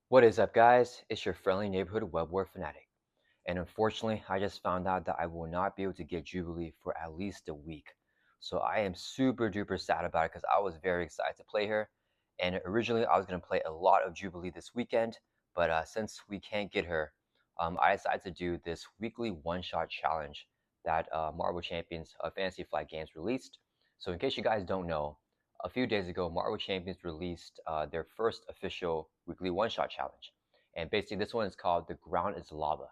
What is up, guys? It's your friendly neighborhood web war fanatic. And unfortunately, I just found out that I will not be able to get Jubilee for at least a week. So I am super duper sad about it because I was very excited to play her. And originally, I was going to play a lot of Jubilee this weekend. But since we can't get her, I decided to do this weekly one-shot challenge that Marvel Champions of Fantasy Flight Games released. So in case you guys don't know, a few days ago, Marvel Champions released their first official weekly one-shot challenge. And basically, this one is called The Ground is Lava.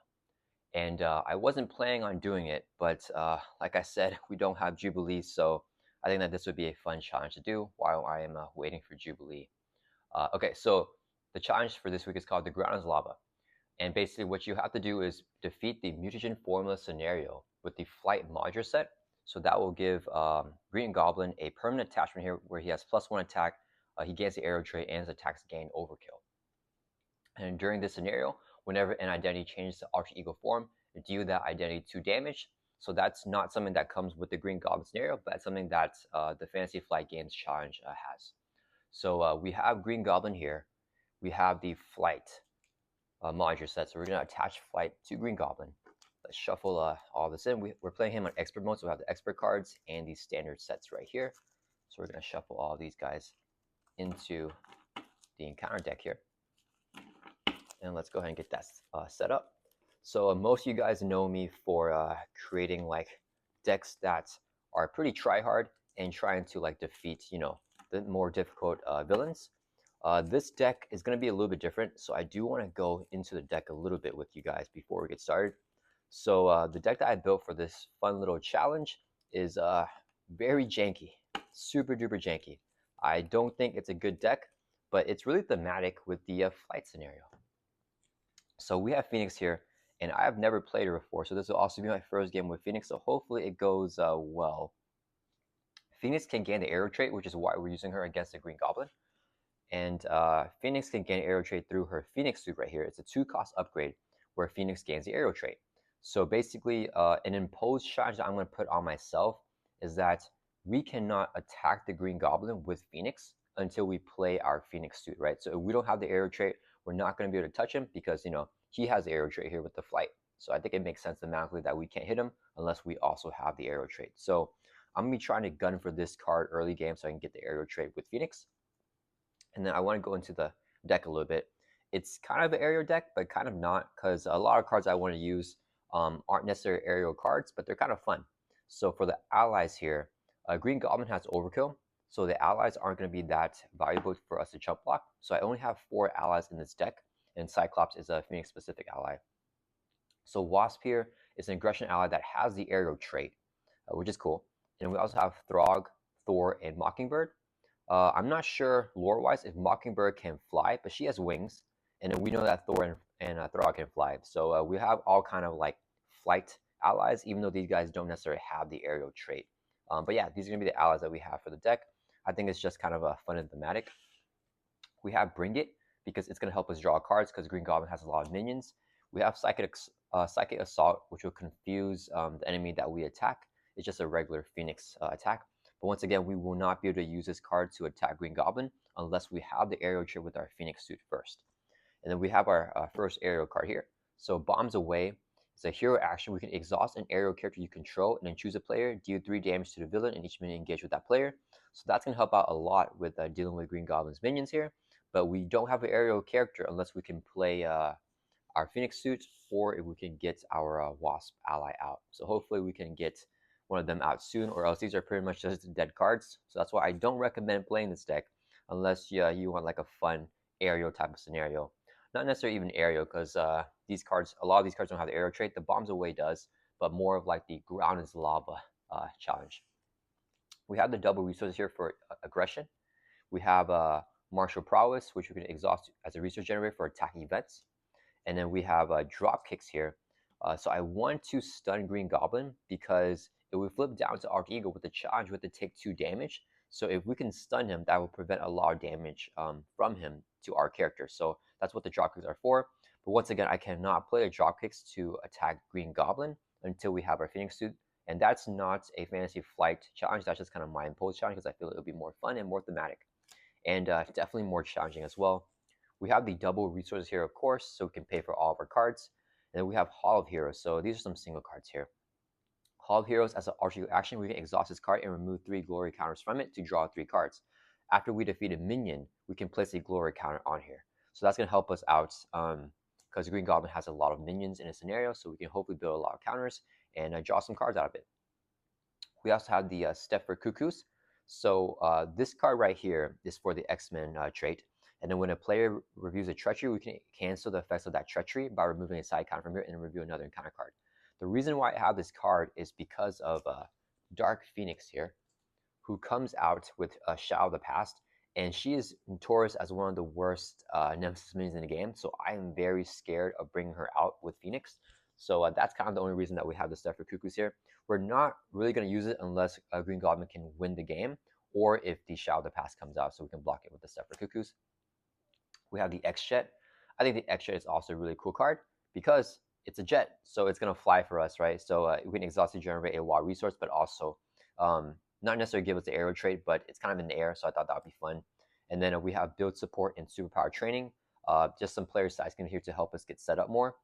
And I wasn't planning on doing it, but like I said, we don't have Jubilee, so I think that this would be a fun challenge to do while I am waiting for Jubilee. Okay, so the challenge for this week is called The Ground is Lava. And basically what you have to do is defeat the Mutagen Formula scenario with the Flight modular set. So that will give Green Goblin a permanent attachment here where he has +1 attack, he gains the arrow trait, and his attacks gain overkill. And during this scenario, whenever an identity changes to alter ego form, deal that identity 2 damage. So that's not something that comes with the Green Goblin scenario, but it's something that the Fantasy Flight Games challenge has. So we have Green Goblin here. We have the Flight modular set. So we're going to attach Flight to Green Goblin. Let's shuffle all this in. We're playing him on expert mode, so we have the expert cards and these standard sets right here. So we're going to shuffle all of these guys into the encounter deck here. And let's go ahead and get that set up. So most of you guys know me for creating like decks that are pretty try-hard and trying to like defeat, the more difficult villains. This deck is going to be a little bit different, so I do want to go into the deck a little bit with you guys before we get started. So the deck that I built for this fun little challenge is very janky, super duper janky. I don't think it's a good deck, but it's really thematic with the Flight scenario. So we have Phoenix here, and I have never played her before, so this will also be my first game with Phoenix, so hopefully it goes well. Phoenix can gain the arrow trait, which is why we're using her against the Green Goblin. And Phoenix can gain arrow trait through her Phoenix suit right here. It's a 2-cost upgrade where Phoenix gains the arrow trait. So basically, an imposed challenge that I'm going to put on myself is that we cannot attack the Green Goblin with Phoenix until we play our Phoenix suit, right? So if we don't have the arrow trait, we're not going to be able to touch him because, he has the arrow trait here with the Flight. So I think it makes sense thematically that we can't hit him unless we also have the arrow trait. So I'm going to be trying to gun for this card early game so I can get the arrow trait with Phoenix. And then I want to go into the deck a little bit. It's kind of an aerial deck, but kind of not, because a lot of cards I want to use aren't necessarily aerial cards, but they're kind of fun. So for the allies here, Green Goblin has overkill, so the allies aren't going to be that valuable for us to chump block. So I only have 4 allies in this deck, and Cyclops is a Phoenix-specific ally. So Wasp here is an aggression ally that has the aerial trait, which is cool. And we also have Throg, Thor, and Mockingbird. I'm not sure lore-wise if Mockingbird can fly, but she has wings, and then we know that Thor and Throg can fly. So we have all kind of like flight allies, even though these guys don't necessarily have the aerial trait. But yeah, these are going to be the allies that we have for the deck. I think it's just kind of a fun and thematic. We have Bring It, because it's going to help us draw cards because Green Goblin has a lot of minions. We have Psychic Assault, which will confuse the enemy that we attack. It's just a regular Phoenix attack. But once again, we will not be able to use this card to attack Green Goblin unless we have the aerial trait with our Phoenix suit first. And then we have our first aerial card here. So Bombs Away is a hero action. We can exhaust an aerial character you control and then choose a player, deal 3 damage to the villain, and each minion engage with that player. So that's going to help out a lot with dealing with Green Goblin's minions here. But we don't have an aerial character unless we can play our Phoenix suit or if we can get our Wasp ally out. So hopefully we can get one of them out soon, or else these are pretty much just dead cards. So that's why I don't recommend playing this deck unless you want like a fun aerial type of scenario. Not necessarily even aerial, because these cards, a lot of these cards don't have the aerial trait. The Bombs Away does, but more of like the Ground is Lava challenge. We have the double resources here for aggression. We have Martial Prowess, which we can exhaust as a resource generator for attacking events. And then we have drop kicks here. So I want to stun Green Goblin because if we flip down to Alter Ego with the challenge with the take 2 damage, so if we can stun him, that will prevent a lot of damage from him to our character. So that's what the drop kicks are for. But once again, I cannot play the drop kicks to attack Green Goblin until we have our Phoenix suit. And that's not a Fantasy Flight challenge. That's just kind of my imposed challenge because I feel it would be more fun and more thematic. And definitely more challenging as well. We have the double resources here, of course, so we can pay for all of our cards. And then we have Hall of Heroes. So these are some single cards here. Hall of Heroes, as an archery action, we can exhaust this card and remove 3 glory counters from it to draw 3 cards. After we defeat a minion, we can place a glory counter on here. So that's going to help us out because Green Goblin has a lot of minions in a scenario, so we can hopefully build a lot of counters and draw some cards out of it. We also have the Step for Cuckoos. So this card right here is for the X-Men trait. And then when a player reviews a treachery, we can cancel the effects of that treachery by removing a side counter from here and review another encounter card. The reason why I have this card is because of Dark Phoenix here, who comes out with a Shadow of the Past, and she is notorious as one of the worst Nemesis minions in the game. So I am very scared of bringing her out with Phoenix. So that's kind of the only reason that we have the Step for Cuckoos here. We're not really going to use it unless Green Goblin can win the game, or if the Shadow of the Past comes out, so we can block it with the Step for Cuckoos. We have the X-Jet. I think the X-Jet is also a really cool card because it's a jet, so it's going to fly for us, right? So we can exhaust to generate a wild resource, but also not necessarily give us the aerial trait, but it's kind of in the air, so I thought that would be fun. And then we have build support and superpower training. Just some player size in here to help us get set up more.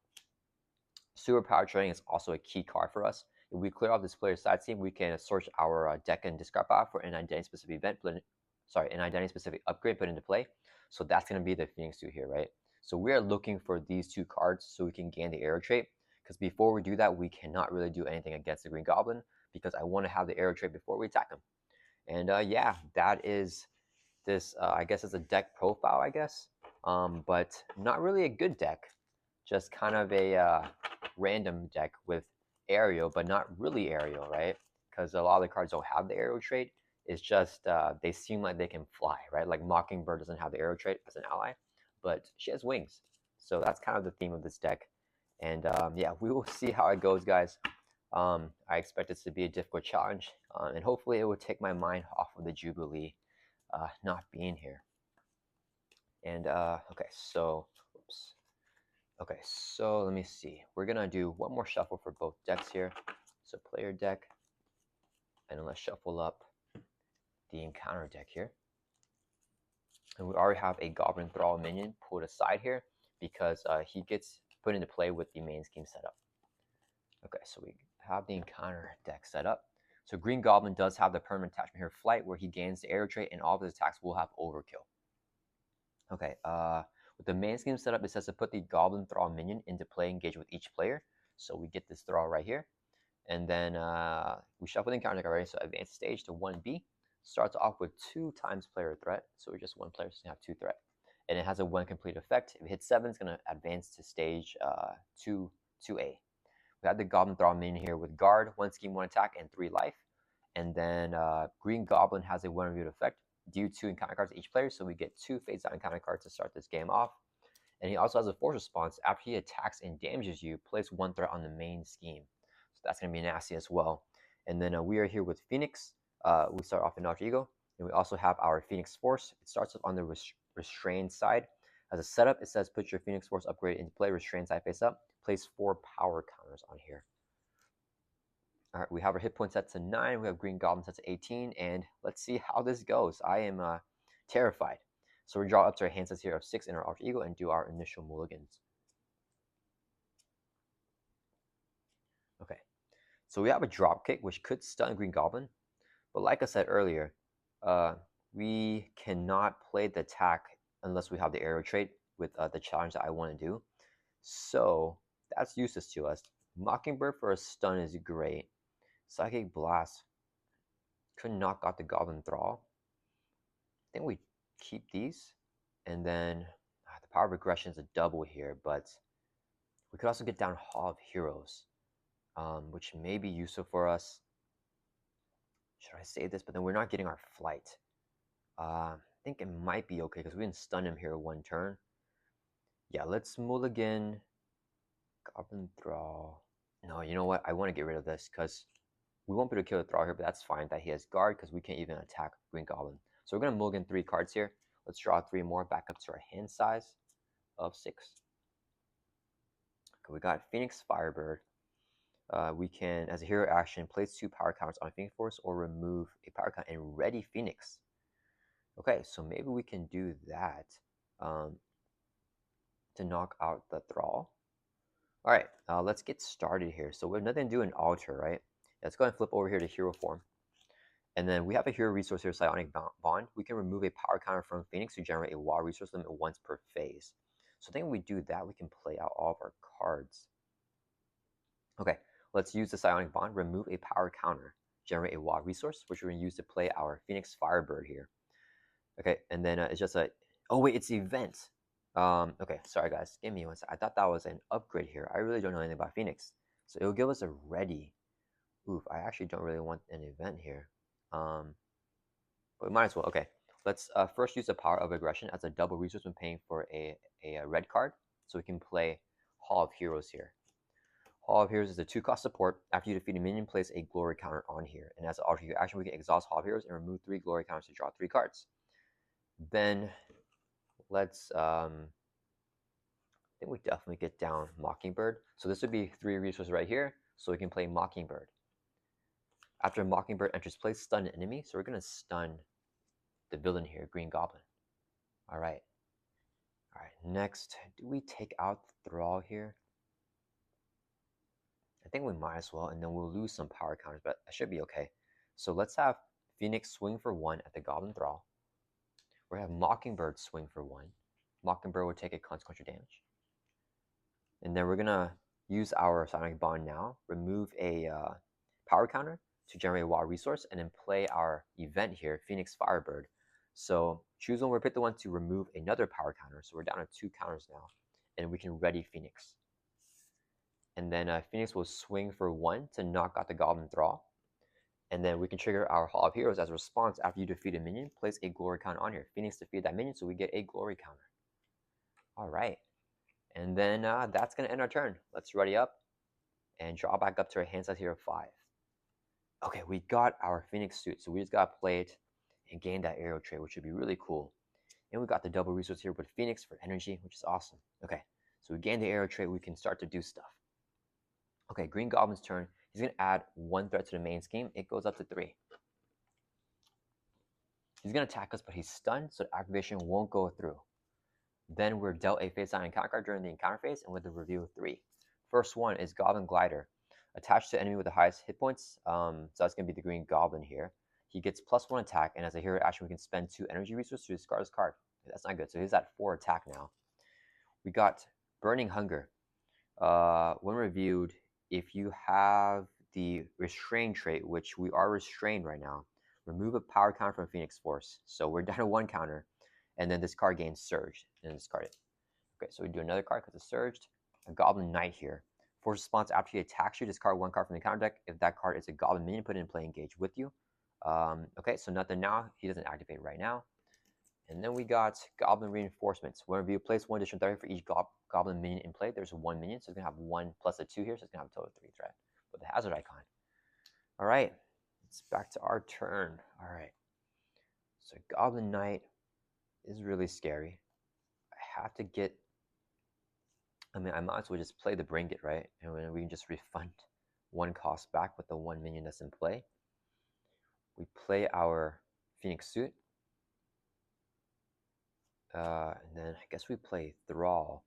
Superpower training is also a key card for us. If we clear off this player side team, we can search our deck and discard pile for an identity specific event, an identity specific upgrade put into play. So that's going to be the Phoenix 2 here, right? So we are looking for these 2 cards so we can gain the arrow trait. Because before we do that, we cannot really do anything against the Green Goblin because I want to have the arrow trait before we attack him. And yeah, that is this. I guess it's a deck profile, I guess, but not really a good deck. Just kind of a random deck with aerial, but not really aerial, right? Because a lot of the cards don't have the aerial trait. It's just they seem like they can fly, right? Like Mockingbird doesn't have the arrow trait as an ally, but she has wings. So that's kind of the theme of this deck. And yeah, we will see how it goes, guys. I expect this to be a difficult challenge, and hopefully it will take my mind off of the Jubilee not being here. And okay, so, oops. Okay, so let me see. We're gonna do one more shuffle for both decks here. So player deck, and then let's shuffle up the encounter deck here. And we already have a Goblin Thrall minion pulled aside here because he gets put into play with the main scheme setup. Okay, so we have the encounter deck set up. So Green Goblin does have the permanent attachment here, Flight, where he gains the air trait and all of his attacks will have overkill. Okay, with the main scheme setup, it says to put the Goblin Thrall minion into play, engage with each player. So we get this Thrall right here. And then we shuffle the encounter deck already, so advanced stage to 1B. Starts off with 2 times player threat, so we're just 1 player, so you have 2 threat. And it has a 1 complete effect. If it hits 7, it's going to advance to stage 2A. We have the Goblin Thrall minion here with guard, 1 scheme, 1 attack, and 3 life. And then Green Goblin has a 1 reviewed effect. Deal 2 encounter cards to each player, so we get 2 Fades Out encounter cards to start this game off. And he also has a force response. After he attacks and damages you, place 1 threat on the main scheme. So that's going to be nasty as well. And then we are here with Phoenix. We start off in Alter Ego. And we also have our Phoenix Force. It starts on the restrained side. As a setup, it says put your Phoenix Force upgrade into play, restrained side face up. Place 4 power counters on here. All right, we have our hit points set to 9. We have Green Goblin set to 18. And let's see how this goes. I am terrified. So we draw up to our hand sets here of 6 in our Alter Ego and do our initial mulligans. Okay, so we have a drop kick, which could stun Green Goblin. But like I said earlier, we cannot play the attack unless we have the arrow trait with the challenge that I want to do. So that's useless to us. Mockingbird for a stun is great. Psychic Blast could knock out the Goblin Thrall. I think we keep these. And then the power of regression is a double here, but we could also get down Hall of Heroes, which may be useful for us. Should I save this? But then we're not getting our flight. I think it might be okay because we can stun him here 1 turn. Yeah, let's mulligan Goblin Thrall. No, you know what? I want to get rid of this because we won't be able to kill the Thrall here, but that's fine that he has guard because we can't even attack Green Goblin. So we're going to mulligan 3 cards here. Let's draw 3 more back up to our hand size of 6. Okay, we got Phoenix Firebird. We can, as a hero action, place 2 power counters on Phoenix Force or remove a power count and ready Phoenix. Okay, so maybe we can do that. to knock out the Thrall. All right, let's get started here. So we have nothing to do in Alter, right? Let's go ahead and flip over here to Hero Form. And then we have a hero resource here, Psionic Bond. We can remove a power counter from Phoenix to generate a wild resource limit once per phase. So I think when we do that, we can play out all of our cards. Okay, let's use the Psionic Bond, remove a power counter, generate a wild resource, which we're going to use to play our Phoenix Firebird here. Okay, and then it's just a, oh wait, it's the event. Okay, sorry guys, give me one second. I thought that was an upgrade here. I really don't know anything about Phoenix. So it'll give us a ready. Oof, I actually don't really want an event here. But we might as well. Okay, let's first use the Power of Aggression as a double resource when paying for a red card. So we can play Hall of Heroes here. Hall of Heroes is a 2-cost support. After you defeat a minion, place a glory counter on here. And as an alternate action, we can exhaust Hall of Heroes and remove 3 glory counters to draw 3 cards. Then let's, I think we definitely get down Mockingbird. So this would be 3 resources right here. So we can play Mockingbird. After Mockingbird enters play, stun an enemy. So we're going to stun the villain here, Green Goblin. All right. All right, next, do we take out the Thrall here? I think we might as well, and then we'll lose some power counters, but I should be okay. So let's have Phoenix swing for 1 at the Goblin Thrall. We're going to have Mockingbird swing for 1. Mockingbird will take a consequential damage. And then we're going to use our Psionic Bond now, remove a power counter to generate a wild resource, and then play our event here, Phoenix Firebird. So choose one, we pick the one to remove another power counter. So we're down to 2 counters now, and we can ready Phoenix. And then Phoenix will swing for 1 to knock out the Goblin Thrall. And then we can trigger our Hall of Heroes as a response after you defeat a minion. Place a glory counter on here. Phoenix defeated that minion, so we get a glory counter. All right. And then that's going to end our turn. Let's ready up and draw back up to our hand size here of 5. Okay, we got our Phoenix suit, so we just got to play it and gain that arrow trait, which would be really cool. And we got the double resource here with Phoenix for energy, which is awesome. Okay, so we gain the arrow trait, we can start to do stuff. Okay, Green Goblin's turn. He's going to add 1 threat to the main scheme. It goes up to 3. He's going to attack us, but he's stunned, so the activation won't go through. Then we're dealt a face-down encounter card during the encounter phase, and with the review of 3. First one is Goblin Glider. Attached to enemy with the highest hit points, so that's going to be the Green Goblin here. He gets +1 attack, and as a hero action, we can spend 2 energy resources to discard his card. That's not good, so he's at 4 attack now. We got Burning Hunger. When reviewed, if you have the Restrain trait, which we are restrained right now, remove a power counter from Phoenix Force. So we're down to 1 counter, and then this card gains Surged, and discard it. Okay, so we do another card because it's Surged. A Goblin Knight here. Force response after he attacks you, discard 1 card from the counter deck. If that card is a Goblin minion, put it in play, engage with you. Okay, so nothing now. He doesn't activate right now. And then we got Goblin Reinforcements. Whenever you place 1 additional threat for each Goblin minion in play, there's 1 minion, so it's going to have 1 plus a 2 here, so it's going to have a total of 3 threat with the hazard icon. All right, it's back to our turn. All right, so Goblin Knight is really scary. I have to get, I mean, I might as well just play the Bring It, right? And then we can just refund 1 cost back with the 1 minion that's in play. We play our Phoenix Suit. And then I guess we play Thrall,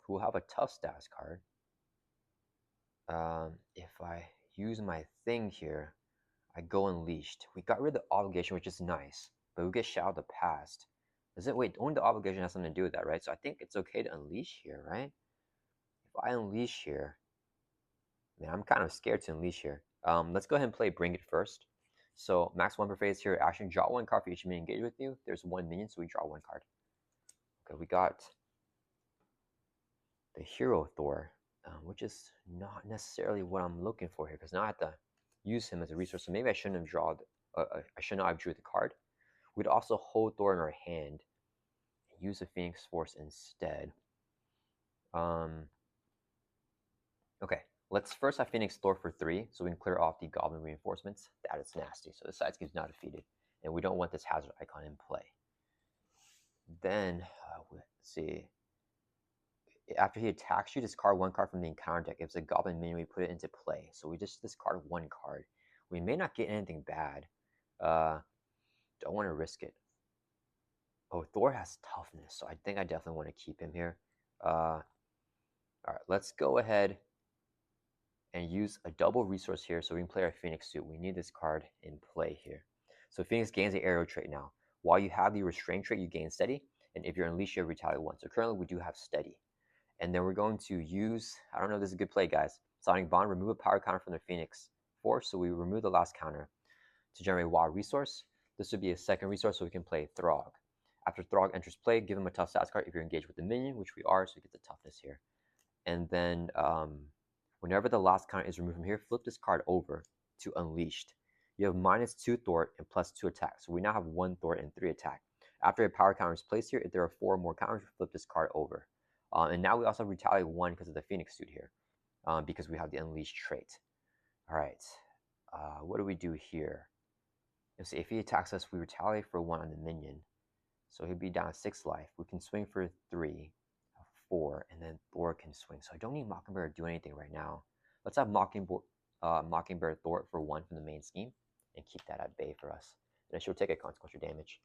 who will have a tough status card. If I use my thing here, I go Unleashed. We got rid of the obligation, which is nice, but we get Shadow of the Past. Does it? Wait, only the obligation has something to do with that, right? So I think it's okay to Unleash here, right? If I Unleash here, man, I'm kind of scared to Unleash here. Let's go ahead and play Bring It first. So max 1 per phase here. Action, draw 1 card for each minion engaged with you. There's 1 minion, so we draw 1 card. Okay, we got the Hero Thor, which is not necessarily what I'm looking for here, because now I have to use him as a resource. So maybe I shouldn't have drawn. I should not have drew the card. We'd also hold Thor in our hand and use the Phoenix Force instead. Okay, let's first have Phoenix Thor for 3, so we can clear off the Goblin Reinforcements. That is nasty. So the side scheme is not defeated, and we don't want this hazard icon in play. Then let's see. After he attacks you, discard 1 card from the encounter deck. If it's a Goblin minion, we put it into play. So we just discard 1 card. We may not get anything bad. Don't want to risk it. Oh, Thor has toughness, so I think I definitely want to keep him here. All right, let's go ahead and use a double resource here so we can play our Phoenix suit. We need this card in play here. So Phoenix gains the arrow trait now. While you have the restraint trait, you gain steady, and if you're unleashed, you have retaliate 1. So currently we do have steady. And then we're going to use, I don't know if this is a good play, guys. Sonic Bond, remove a power counter from the Phoenix Force. So we remove the last counter to generate a wild resource. This would be a second resource so we can play Throg. After Throg enters play, give him a tough stats card if you're engaged with the minion, which we are, so we get the toughness here. And then whenever the last counter is removed from here, flip this card over to Unleashed. You have -2 thwart and +2 attack. So we now have 1 thwart and 3 attack. After a power counter is placed here, if there are 4 more counters, flip this card over. And now we also have retaliate 1 because of the Phoenix suit here, because we have the Unleashed trait. All right, what do we do here? Let's see, if he attacks us, we retaliate for 1 on the minion. So he'd be down 6 life. We can swing for 3, 4, and then Thor can swing. So I don't need Mockingbird to do anything right now. Let's have Mockingbird Thor for 1 from the main scheme and keep that at bay for us. Then she'll take a consequential damage.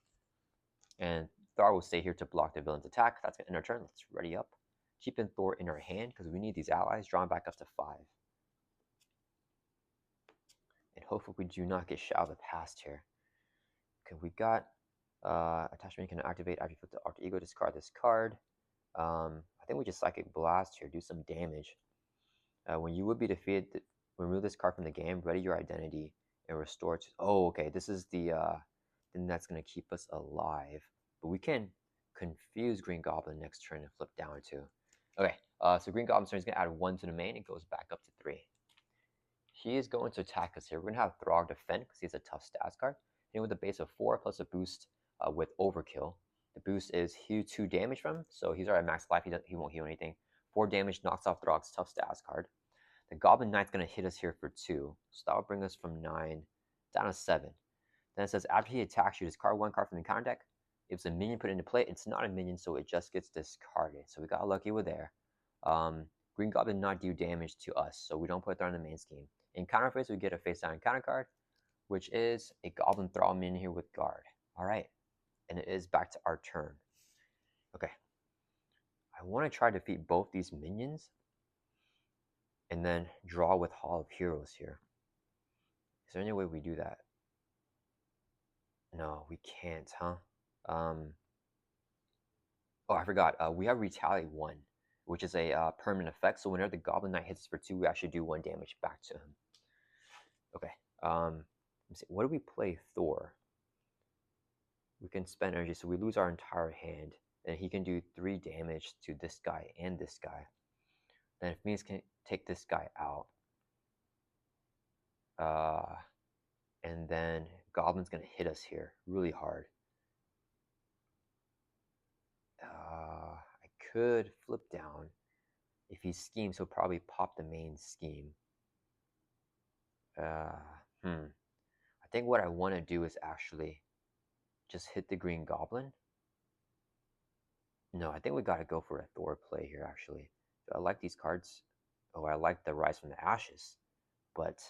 And Thor will stay here to block the villain's attack. That's going to end our turn. Let's ready up. Keeping Thor in our hand because we need these allies drawn back up to 5. And hopefully we do not get Shadow of the Past here. Okay, we got attachment you can activate after you flip the alter ego, discard this card. I think we just Psychic Blast here, do some damage. When you would be defeated, remove this card from the game, ready your identity, and restore to... Oh, okay, this is the thing that's going to keep us alive. But we can confuse Green Goblin next turn and flip down too. Okay, so Green Goblin's turn is going to add 1 to the main. It goes back up to 3. He is going to attack us here. We're going to have Throg defend because he has a tough stats card. And with a base of 4 plus a boost with Overkill. The boost is heal 2 damage from him, so he's already at max life. He won't heal anything. 4 damage knocks off Throg's tough stats card. The Goblin Knight's going to hit us here for 2, so that will bring us from 9 down to 7. Then it says after he attacks you, discard 1 card from the counter deck. If it's a minion put into play, it's not a minion, so it just gets discarded. So we got lucky with there. Green Goblin did not do damage to us, so we don't put it there on the main scheme. In counter phase, we get a face down counter card, which is a Goblin Thrall minion here with guard. All right, and it is back to our turn. Okay, I want to try to defeat both these minions and then draw with Hall of Heroes here. Is there any way we do that? No, we can't, huh? Oh, I forgot. We have Retaliate 1, which is a permanent effect. So whenever the Goblin Knight hits us for 2, we actually do 1 damage back to him. Okay. Let me see. What do we play Thor? We can spend energy, so we lose our entire hand. And he can do 3 damage to this guy and this guy. Then if Phoenix can take this guy out. And then Goblin's going to hit us here really hard. I could flip down. If he schemes, he'll probably pop the main scheme. I think what I want to do is actually just hit the Green Goblin. No, I think we got to go for a Thor play here, actually. I like these cards. Oh, I like the Rise from the Ashes. But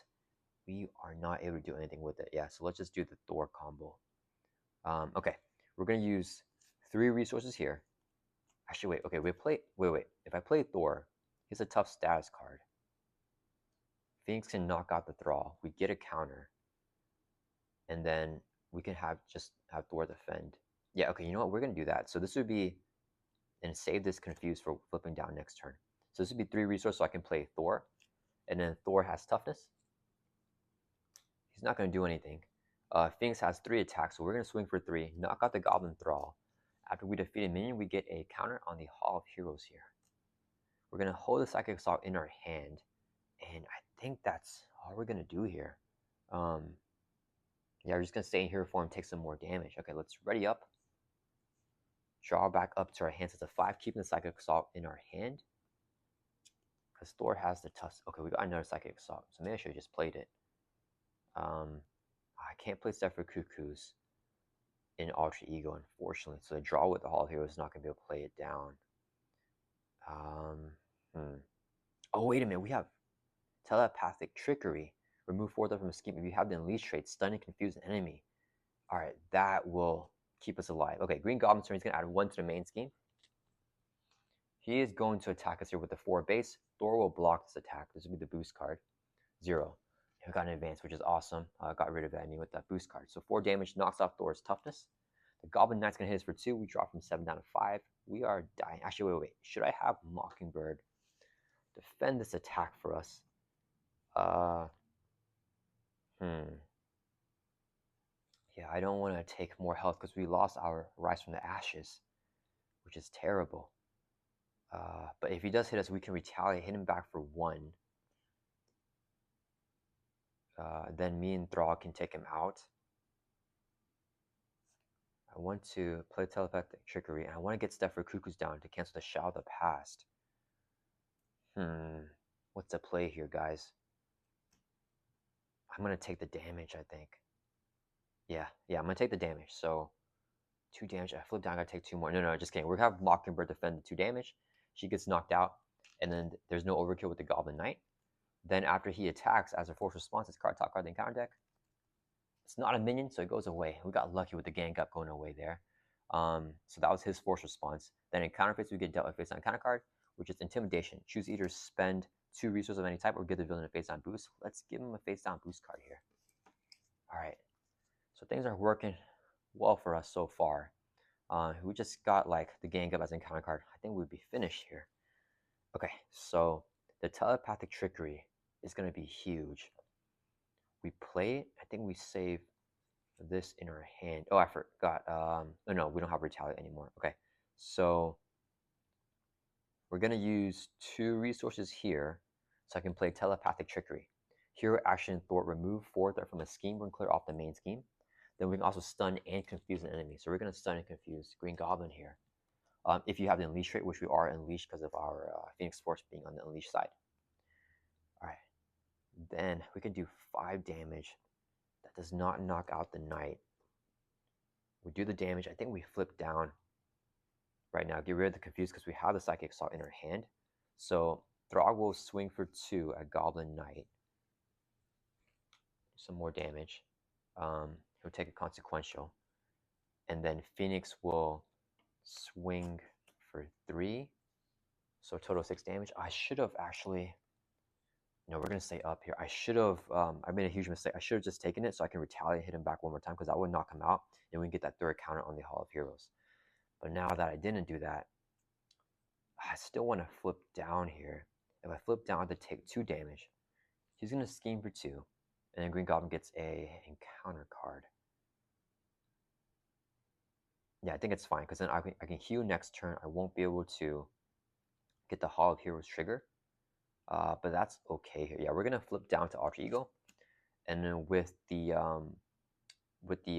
we are not able to do anything with it. Yeah, so let's just do the Thor combo. Okay, we're going to use 3 resources here. Actually, wait. Okay, wait. If I play Thor, he's a tough status card. Phoenix can knock out the Thrall. We get a counter. And then we can have Thor defend. Yeah, okay, you know what? We're going to do that. So this would be, and save this confused for flipping down next turn. So this would be 3 resources, so I can play Thor. And then Thor has toughness. He's not going to do anything. Phoenix has 3 attacks, so we're going to swing for 3, knock out the Goblin Thrall. After we defeat a minion, we get a counter on the Hall of Heroes here. We're going to hold the Psychic Assault in our hand, and I think that's all we're going to do here. Yeah, we're just going to stay in hero form, take some more damage. Okay, let's ready up. Draw back up to our hands as a 5, keeping the Psychic Assault in our hand. Because Thor has the tough... Okay, we got another Psychic Assault, so maybe I should have just played it. I can't play stuff for Cuckoos in Alter Ego, unfortunately. So the draw with the Hall of Heroes is not going to be able to play it down. Oh, wait a minute. We have Telepathic Trickery. Remove 4 from a scheme. If you have the Unleash trait, stun and confuse an enemy. Alright, that will keep us alive. Okay, Green Goblin's turn. He's going to add 1 to the main scheme. He is going to attack us here with the 4 base. Thor will block this attack. This will be the boost card. 0. We got an advance, which is awesome. Got rid of it, with that boost card. So 4 damage knocks off Thor's toughness. The Goblin Knight's going to hit us for 2. We drop from 7 down to 5. We are dying. Actually, wait. Should I have Mockingbird defend this attack for us? Yeah, I don't want to take more health because we lost our Rise from the Ashes, which is terrible. But if he does hit us, we can retaliate, hit him back for 1. Then me and Thrall can take him out. I want to play Telepathic Trickery, and I want to get Steph for Cuckoo's down to cancel the Shadow of the Past. What's the play here, guys? I'm going to take the damage, I think. Yeah, I'm going to take the damage. So, 2 damage. I flip down, I got to take 2 more. No, just kidding. We're going to have Mockingbird defend the 2 damage. She gets knocked out, and then there's no overkill with the Goblin Knight. Then after he attacks, as a force response, it's card, top card, then counter deck. It's not a minion, so it goes away. We got lucky with the gang up going away there. So that was his force response. Then in counter phase, we get dealt a face-down counter card, which is Intimidation. Choose either spend 2 resources of any type or give the villain a face-down boost. Let's give him a face-down boost card here. All right. So things are working well for us so far. We just got like the gang up as an counter card. I think we'd be finished here. Okay, so the Telepathic Trickery is going to be huge. We play it. I think we save this in our hand. Oh, I forgot. Oh, no, we don't have Retaliate anymore. Okay, so we're going to use 2 resources here so I can play Telepathic Trickery. Hero action Thwart, remove 4 threat from a scheme when clear off the main scheme. Then we can also stun and confuse an enemy. So we're going to stun and confuse Green Goblin here. If you have the Unleash trait, which we are Unleashed because of our Phoenix Force being on the Unleashed side. Alright. Then we can do 5 damage. That does not knock out the Knight. We do the damage. I think we flip down right now. Get rid of the Confuse because we have the Psychic Assault in our hand. So Throg will swing for 2 at Goblin Knight. Some more damage. He'll take a Consequential. And then Phoenix will swing for 3. So total 6 damage. I should have actually... No, we're going to stay up here. I should have... I made a huge mistake. I should have just taken it so I can retaliate, hit him back 1 more time because that would knock him out. And we can get that 3rd counter on the Hall of Heroes. But now that I didn't do that, I still want to flip down here. If I flip down, I have to take 2 damage. He's going to scheme for 2. And then Green Goblin gets a encounter card. Yeah, I think it's fine because then I can heal next turn. I won't be able to get the Hall of Heroes trigger. But that's okay here. Yeah, we're going to flip down to Alter Ego. And then with the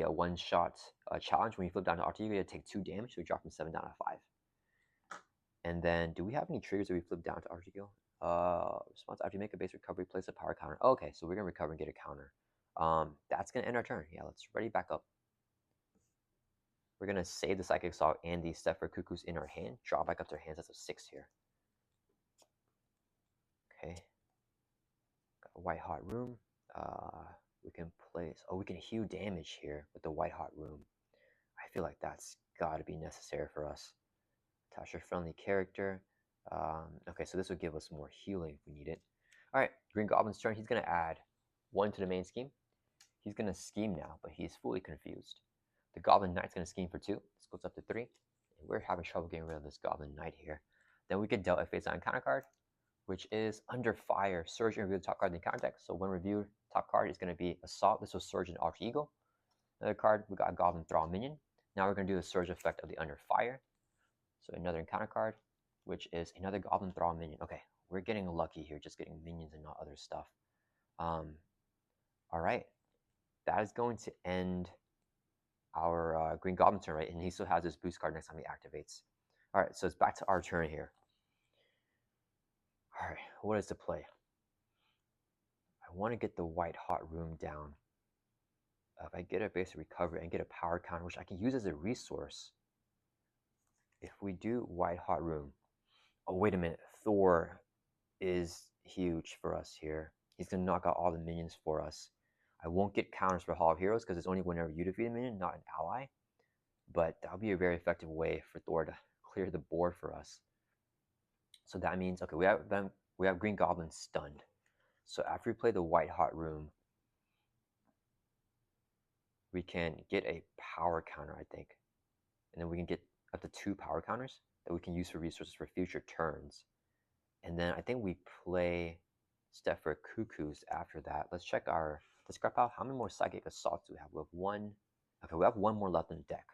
one-shot challenge, when you flip down to Alter Ego, you take 2 damage. So we drop from 7 down to 5. And then, do we have any triggers that we flip down to Alter Ego? Response after you make a base recovery, place a power counter. Oh, okay, so we're going to recover and get a counter. That's going to end our turn. Yeah, let's ready back up. We're going to save the Psychic Assault and the Steph for Cuckoos in our hand. Draw back up to our hands. That's a 6 here. Okay. Got a White Hot Room. We can place... Oh, we can heal damage here with the White Hot Room. I feel like that's got to be necessary for us. Attach your friendly character. Okay, so this would give us more healing if we need it. Alright, Green Goblin's turn. He's going to add 1 to the main scheme. He's going to scheme now, but he's fully confused. The Goblin Knight's going to scheme for 2. This goes up to 3. And we're having trouble getting rid of this Goblin Knight here. Then we can dealt a face-down counter card, which is Under Fire. Surge and review the top card in the counter deck. So when reviewed, top card is going to be Assault. This was Surge and Alter Ego. Another card, we got Goblin Thrall Minion. Now we're going to do the Surge effect of the Under Fire. So another encounter card, which is another Goblin Thrall Minion. Okay, we're getting lucky here, just getting minions and not other stuff. Alright, that is going to end our Green Goblin turn, right? And he still has his boost card next time he activates. Alright, so it's back to our turn here. Alright, what is the play? I want to get the White Hot Room down. If I get a basic recovery and get a power counter, which I can use as a resource. If we do White Hot Room... Oh, wait a minute. Thor is huge for us here. He's going to knock out all the minions for us. I won't get counters for Hall of Heroes because it's only whenever you defeat a minion, not an ally. But that would be a very effective way for Thor to clear the board for us. So that means, okay, we have Green Goblin stunned. So after we play the White Hot Room, we can get a power counter, I think. And then we can get up to 2 power counters that we can use for resources for future turns. And then I think we play Step for Cuckoos after that. Let's check our, let's scrap out how many more Psychic Assaults do we have. We have one. Okay, we have one more left in the deck.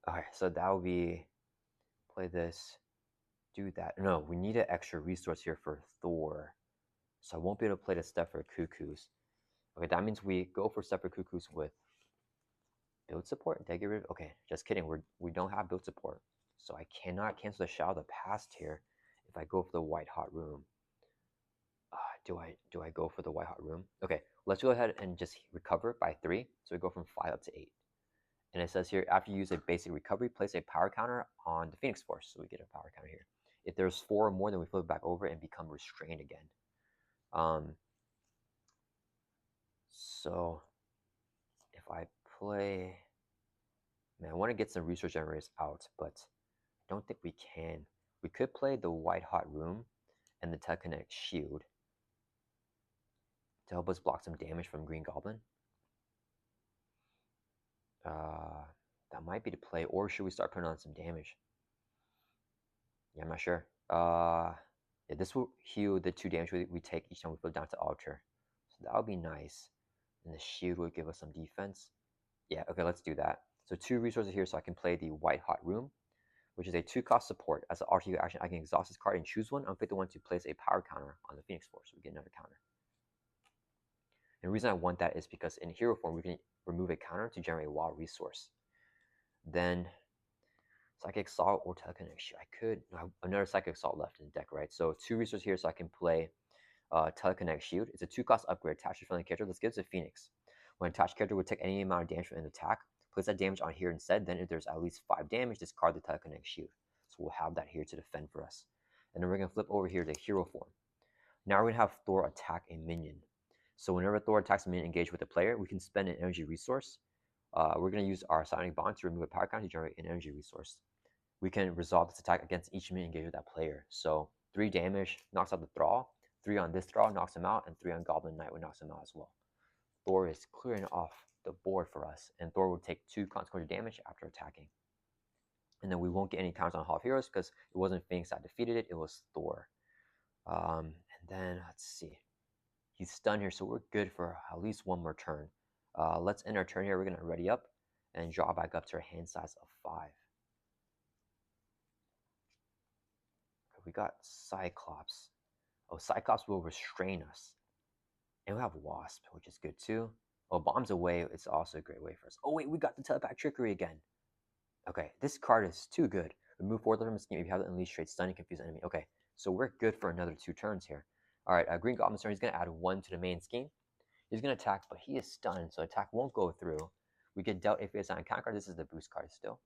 Alright, so that would be, play this, do that. No, we need an extra resource here for Thor. So I won't be able to play the Step for Cuckoos. Okay, that means we go for Step for Cuckoos with build support. Did I get rid of? Okay, just kidding. We don't have build support, so I cannot cancel the Shadow of the Past here. If I go for the White Hot Room, do I go for the White Hot Room? Okay, let's go ahead and just recover by 3. So we go from 5 up to 8. And it says here, after you use a basic recovery, place a power counter on the Phoenix Force. So we get a power counter here. If there's 4 or more, then we flip it back over and become restrained again. So if I play, man, I want to get some resource generators out, but I don't think we can. We could play the White Hot Room and the Telekinetic Shield to help us block some damage from Green Goblin. That might be the play, or should we start putting on some damage? Yeah, I'm not sure. Yeah, this will heal the 2 damage we take each time we flip down to altar. So that would be nice. And the shield will give us some defense. Yeah, okay, let's do that. So 2 resources here, so I can play the White Hot Room, which is a 2-cost support. As an alter action, I can exhaust this card and choose one. I'll pick the one to place a power counter on the Phoenix Force, so we get another counter. And the reason I want that is because in hero form, we can remove a counter to generate a wild resource. Then Psychic Assault or Telekinetic Shield. I could, another Psychic Assault left in the deck, right? So 2 resources here, so I can play Telekinetic Shield. It's a 2-cost upgrade attached to friendly character. Let's give it a Phoenix. When attached character would take any amount of damage from an attack, place that damage on here instead. Then if there's at least 5 damage, discard the Telekinetic Shield. So we'll have that here to defend for us. And then we're going to flip over here to hero form. Now we're going to have Thor attack a minion. So whenever Thor attacks a minion engaged with a player, we can spend an energy resource. We're going to use our Psionic Bond to remove a power counter to generate an energy resource. We can resolve this attack against each minion engaged with that player. So 3 damage knocks out the Thrall, 3 on this Thrall knocks him out, and 3 on Goblin Knight would knocks him out as well. Thor is clearing off the board for us, and Thor will take 2 consequential damage after attacking. And then we won't get any counters on Hall of Heroes because it wasn't Phoenix that defeated it, it was Thor. And then, let's see. He's stunned here, so we're good for at least 1 more turn. Let's end our turn here. We're going to ready up and draw back up to our hand size of 5. We got Cyclops. Oh, Cyclops will restrain us. And we have Wasp, which is good too. Oh, Bombs Away is also a great way for us. Oh wait, we got the Telepath Trickery again. Okay, this card is too good. Remove 4 from the scheme if you have the Unleash trait, stun and confuse enemy. Okay, so we're good for another 2 turns here. Alright, Green Goblin's turn, he's going to add 1 to the main scheme. He's going to attack, but he is stunned, so attack won't go through. We get dealt if it's on a count card. This is the boost card still.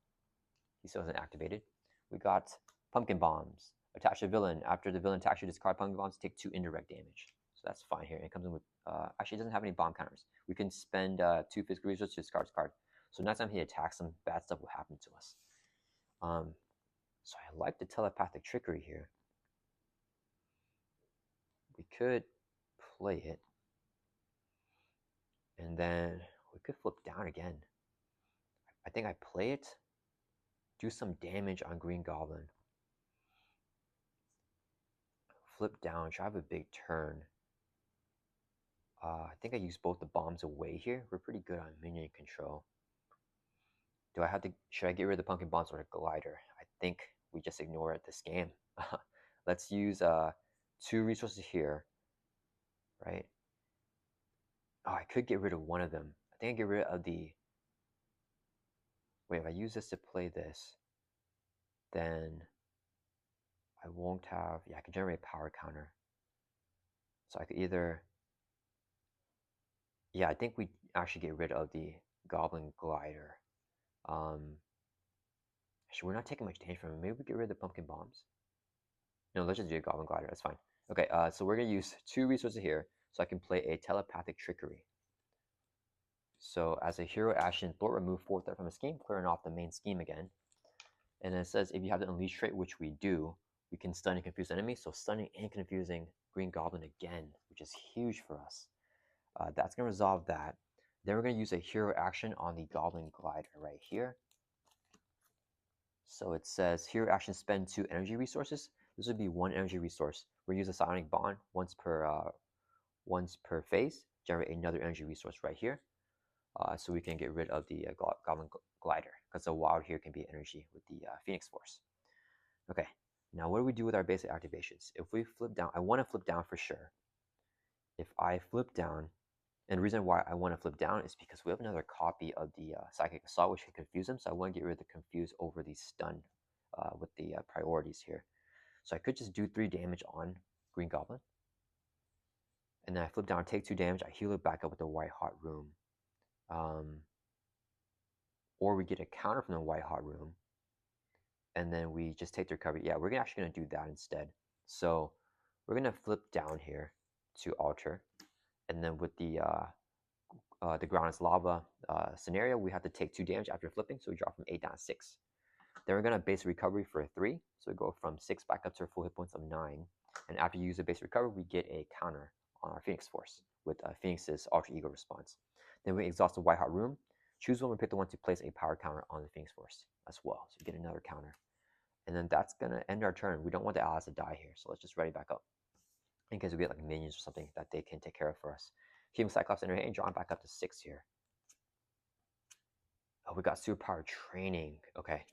He still isn't activated. We got Pumpkin Bombs. Attach a villain. After the villain attacks you, discard Pumpkin Bombs, take 2 indirect damage. So that's fine here. And it comes in with, actually, it doesn't have any bomb counters. We can spend 2 physical resources to discard his card. So next time he attacks, some bad stuff will happen to us. So I like the Telepathic Trickery here. We could play it. And then we could flip down again. I think I play it. Do some damage on Green Goblin. Flip down, try to have a big turn. I think I use both the Bombs Away here. We're pretty good on minion control. Do I have to, should I get rid of the Pumpkin Bombs or the Glider? I think we just ignore it, the scam. Let's use 2 resources here, right? Oh, I could get rid of one of them. I think I get rid of the, wait, if I use this to play this, then I won't have, yeah, I can generate a power counter. So I could either, yeah, I think we actually get rid of the Goblin Glider. Actually, we're not taking much damage from him. Maybe we get rid of the Pumpkin Bombs. No, let's just do a Goblin Glider. That's fine. Okay, so we're going to use 2 resources here so I can play a Telepathic Trickery. So as a hero action, Thor remove 4 threat from a scheme, clearing off the main scheme again. And then it says if you have the Unleash trait, which we do, we can stun and confuse enemies. So stunning and confusing Green Goblin again, which is huge for us. That's going to resolve that. Then we're going to use a hero action on the Goblin Glider right here. So it says hero action spend 2 energy resources. This would be 1 energy resource. We'll use a Psionic Bond once per phase, generate another energy resource right here. So we can get rid of the Goblin Glider, because the wild here can be energy with the Phoenix Force. Okay, now what do we do with our basic activations? If we flip down, I want to flip down for sure. If I flip down, and the reason why I want to flip down is because we have another copy of the Psychic Assault, which can confuse them, so I want to get rid of the confuse over the stun with the priorities here. So I could just do 3 damage on Green Goblin, and then I flip down, take 2 damage, I heal it back up with the White Hot Room. Or we get a counter from the White Hot Room, and then we just take the recovery. Yeah, we're actually going to do that instead. So we're going to flip down here to alter, and then with the ground is lava scenario, we have to take 2 damage after flipping, so we drop from 8 down to 6. Then we're going to base recovery for 3, so we go from 6 back up to our full hit points of 9. And after you use a base recovery, we get a counter on our Phoenix Force with Phoenix's alter ego response. Then we exhaust the White Hot Room. Choose one and pick the one to place a power counter on the Phoenix Force as well. So you get another counter. And then that's going to end our turn. We don't want the allies to die here, so let's just ready back up in case we get like minions or something that they can take care of for us. Keeping Cyclops in our hand, drawing back up to 6 here. Oh, we got superpower training. Okay.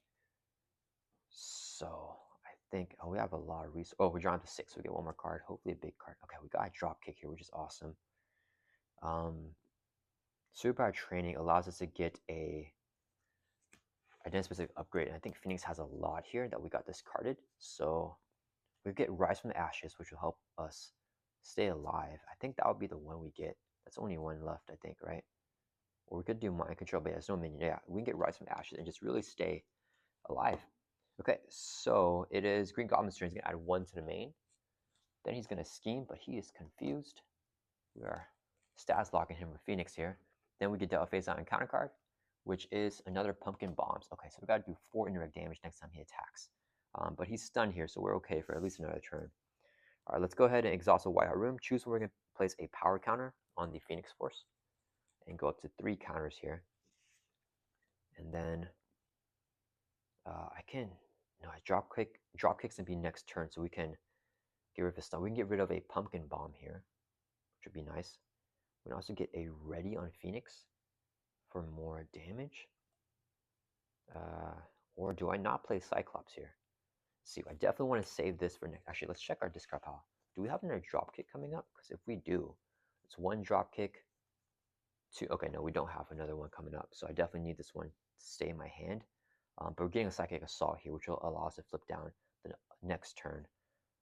So I think, oh, we have a lot of resources. Oh, we're drawing to 6, so we get 1 more card. Hopefully a big card. Okay, we got a drop kick here, which is awesome. Superpower training allows us to get a identity-specific upgrade. And I think Phoenix has a lot here that we got discarded. So we get Rise from the Ashes, which will help us stay alive. I think that would be the one we get. That's only 1 left, I think, right? Or we could do Mind Control, but there's no minion. Yeah, we can get Rise from the Ashes and just really stay alive. Okay, so it is Green Goblin's turn. He's going to add 1 to the main. Then he's going to scheme, but he is confused. We are stats locking him with Phoenix here. Then we get the face out and counter card, which is another Pumpkin Bombs. Okay, so we got to do 4 indirect damage next time he attacks. But he's stunned here, so we're okay for at least another turn. All right, let's go ahead and exhaust the White Hot Room. Choose where we're going to place a power counter on the Phoenix Force and go up to 3 counters here. And then I drop kicks and be next turn, so we can get rid of a stun. We can get rid of a Pumpkin Bomb here, which would be nice. We can also get a ready on Phoenix for more damage. Or do I not play Cyclops here? Let's see, I definitely want to save this for next. Actually, let's check our discard pile. Do we have another drop kick coming up? Because if we do, it's 1 drop kick. 2. Okay, no, we don't have another one coming up. So I definitely need this one to stay in my hand. But we're getting a Psychic Assault here, which will allow us to flip down the next turn.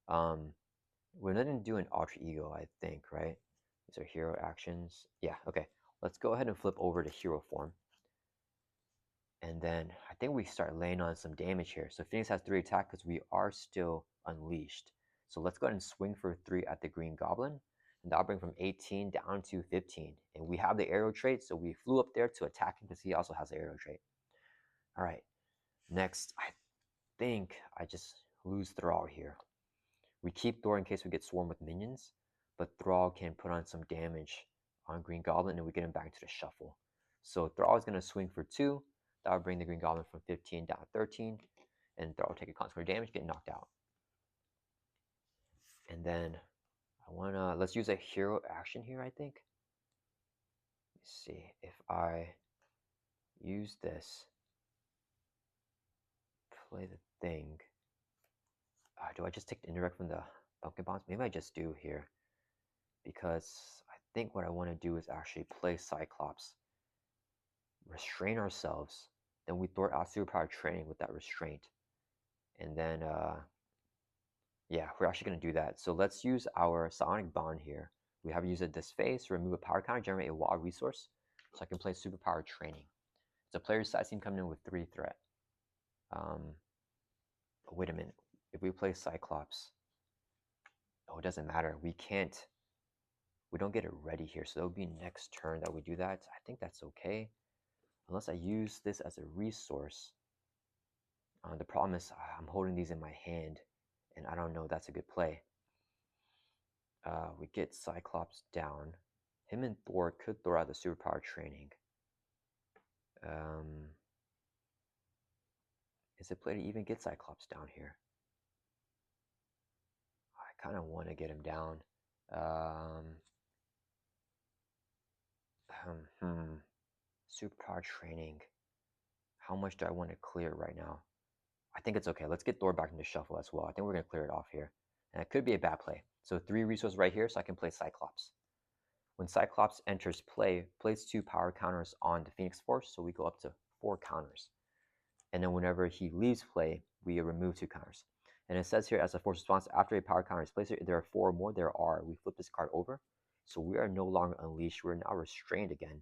We're not going to do an Alter Ego, I think, right? These are hero actions. Yeah, okay. Let's go ahead and flip over to hero form. And then I think we start laying on some damage here. So Phoenix has 3 attack because we are still unleashed. So let's go ahead and swing for 3 at the Green Goblin. And that'll bring from 18 down to 15. And we have the arrow trait, so we flew up there to attack him because he also has the arrow trait. All right. Next, I think I just lose Thrall here. We keep Thor in case we get swarmed with minions, but Thrall can put on some damage on Green Goblin and we get him back into the shuffle. So Thrall is going to swing for 2. That will bring the Green Goblin from 15 down to 13, and Thrall will take a consequential damage, get knocked out. And then let's use a hero action here, I think. Let's see, if I use this, play the thing. Do I just take the indirect from the Pumpkin Bombs? Maybe I just do here, because I think what I want to do is actually play Cyclops, restrain ourselves, then we throw out superpower training with that restraint. And then, yeah, we're actually going to do that. So let's use our Psionic Bond here. We have used this phase to remove a power counter, generate a wild resource, so I can play superpower training. It's a player's side team coming in with 3 threat. But wait a minute. If we play Cyclops, oh, it doesn't matter. We don't get it ready here. So it'll be next turn that we do that. I think that's okay. Unless I use this as a resource. The problem is I'm holding these in my hand, And I don't know if that's a good play. We get Cyclops down. Him and Thor could throw out the superpower training. Is it play to even get Cyclops down here? I kind of want to get him down. Superpower training. How much do I want to clear right now? I think it's okay. Let's get Thor back into shuffle as well. I think we're going to clear it off here. And it could be a bad play. So 3 resources right here, so I can play Cyclops. When Cyclops enters play, plays 2 power counters on the Phoenix Force, so we go up to 4 counters. And then whenever he leaves play, we remove 2 counters. And it says here, as a force response, after a power counter is placed, if there are 4 or more, there are. We flip this card over. So we are no longer unleashed. We're now restrained again.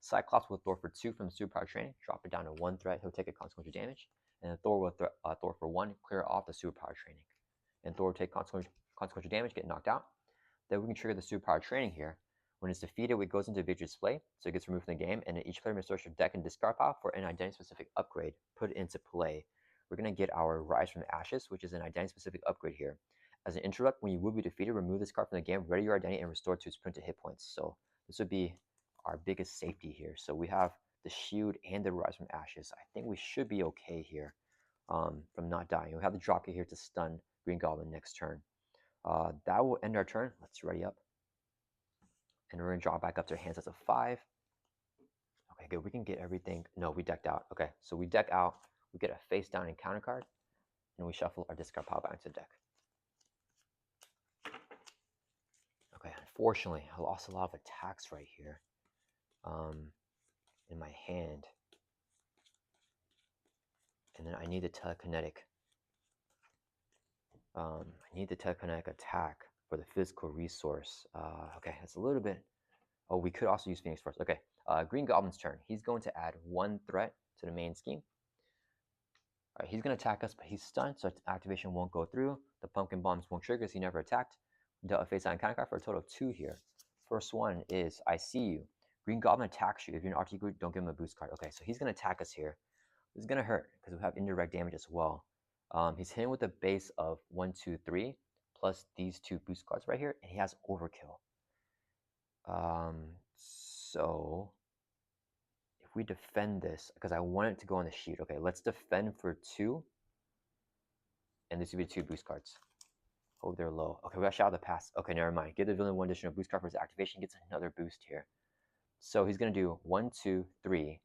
Cyclops will Thor for 2 from the superpower training, drop it down to 1 threat. He'll take a consequential damage. And then Thor will Thor for 1, clear off the superpower training. And Thor will take consequential damage, get knocked out. Then we can trigger the superpower training here. When it's defeated, it goes into victory display, so it gets removed from the game, and then each player may search your deck and discard pile for an identity-specific upgrade put into play. We're going to get our Rise from the Ashes, which is an identity-specific upgrade here. As an interrupt, when you will be defeated, remove this card from the game, ready your identity, and restore to its printed hit points. So this would be our biggest safety here. So we have the shield and the Rise from Ashes. I think we should be okay here from not dying. We have the dropkick here to stun Green Goblin next turn. That will end our turn. Let's ready up. And we're going to draw back up to our hands as a 5. Okay, good. We can get everything. No, we decked out. Okay, so we deck out. We get a face down encounter card. And we shuffle our discard pile back into the deck. Okay, unfortunately, I lost a lot of attacks right here in my hand. And then I need the telekinetic. I need the telekinetic attack for the physical resource. Okay, that's a little bit. Oh, we could also use Phoenix Force. Okay, Green Goblin's turn. He's going to add 1 threat to the main scheme. All right, he's going to attack us, but he's stunned, so activation won't go through. The pumpkin bombs won't trigger because he never attacked. Dealt a face down counter card for a total of 2 here. First one is I see you. Green Goblin attacks you. If you're an RT group, don't give him a boost card. Okay, so he's going to attack us here. This is going to hurt because we have indirect damage as well. He's hitting with a base of 1, 2, 3, plus these 2 boost cards right here, and he has overkill. So if we defend this, because I want it to go on the sheet. Okay, let's defend for 2. And this would be 2 boost cards. Hope they're low. Okay, we got Shadow the Pass. Okay, never mind. Give the villain 1 additional boost card for his activation. Gets another boost here. So he's going to do 1, 2, 3,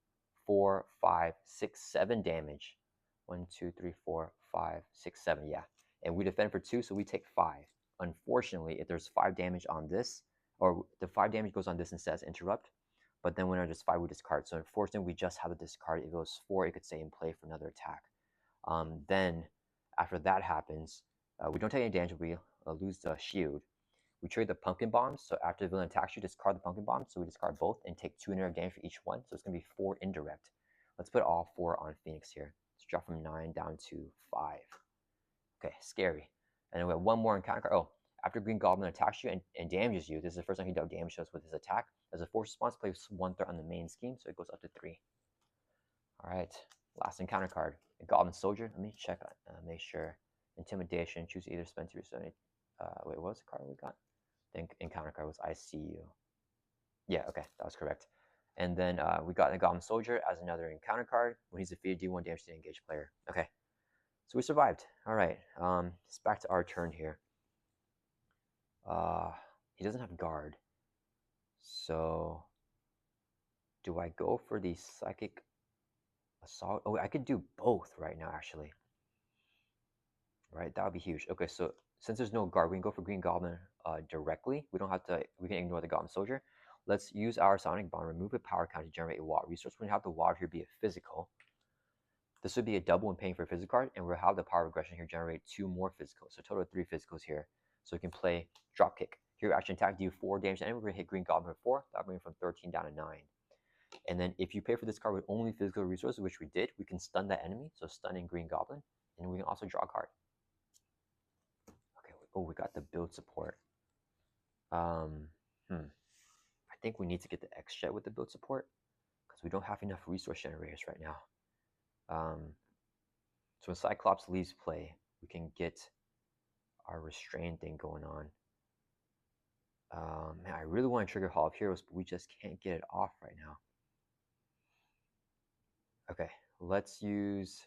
4, 5, 6, 7 damage. 1, 2, 3, 4, 5, 6, 7. Yeah. And we defend for 2, so we take 5. Unfortunately, if there's 5 damage on this, or the 5 damage goes on this instead as interrupt, but then when there's 5, we discard. So unfortunately, we just have to discard. If it was 4, it could stay in play for another attack. Then, after that happens, we don't take any damage. We lose the shield. We trade the pumpkin bombs. So after the villain attacks you, discard the pumpkin bombs. So we discard both and take 2 indirect damage for each one. So it's going to be 4 indirect. Let's put all 4 on Phoenix here. Let's drop from 9 down to 5. Okay, scary. And then we have 1 more encounter card. Oh, after Green Goblin attacks you and damages you, this is the first time he dealt damage to us with his attack. As a force response, place 1 threat on the main scheme, so it goes up to 3. All right, last encounter card. A Goblin Soldier. Let me check, make sure. Intimidation. Choose either spend to restore. Wait, what was the card we got? The encounter card was I see you. Yeah, okay, that was correct. And then we got the Goblin Soldier as another encounter card. When he's defeated, do 1 damage to the engaged player. Okay, so we survived. All right, it's back to our turn here. He doesn't have guard. So do I go for the psychic assault? Oh, I could do both right now, actually. Right, that would be huge. Okay, so since there's no guard, we can go for Green Goblin directly. We don't have to. We can ignore the Goblin Soldier. Let's use our Sonic Bomb. Remove a power count to generate a water resource. We're gonna have the water here be a physical. This would be a double when paying for a physical card, and we'll have the power regression here generate 2 more physicals. So total of 3 physicals here. So we can play Dropkick. Here, action attack, do 4 damage, and we're gonna hit Green Goblin for 4. That'll bring it from 13 down to 9. And then if you pay for this card with only physical resources, which we did, we can stun that enemy. So stunning Green Goblin, and we can also draw a card. Okay. Oh, we got the build support. I think we need to get the X-Jet with the build support because we don't have enough resource generators right now. So when Cyclops leaves play, we can get our restrain thing going on. Man, I really want to trigger Hall of Heroes, but we just can't get it off right now. Okay, let's use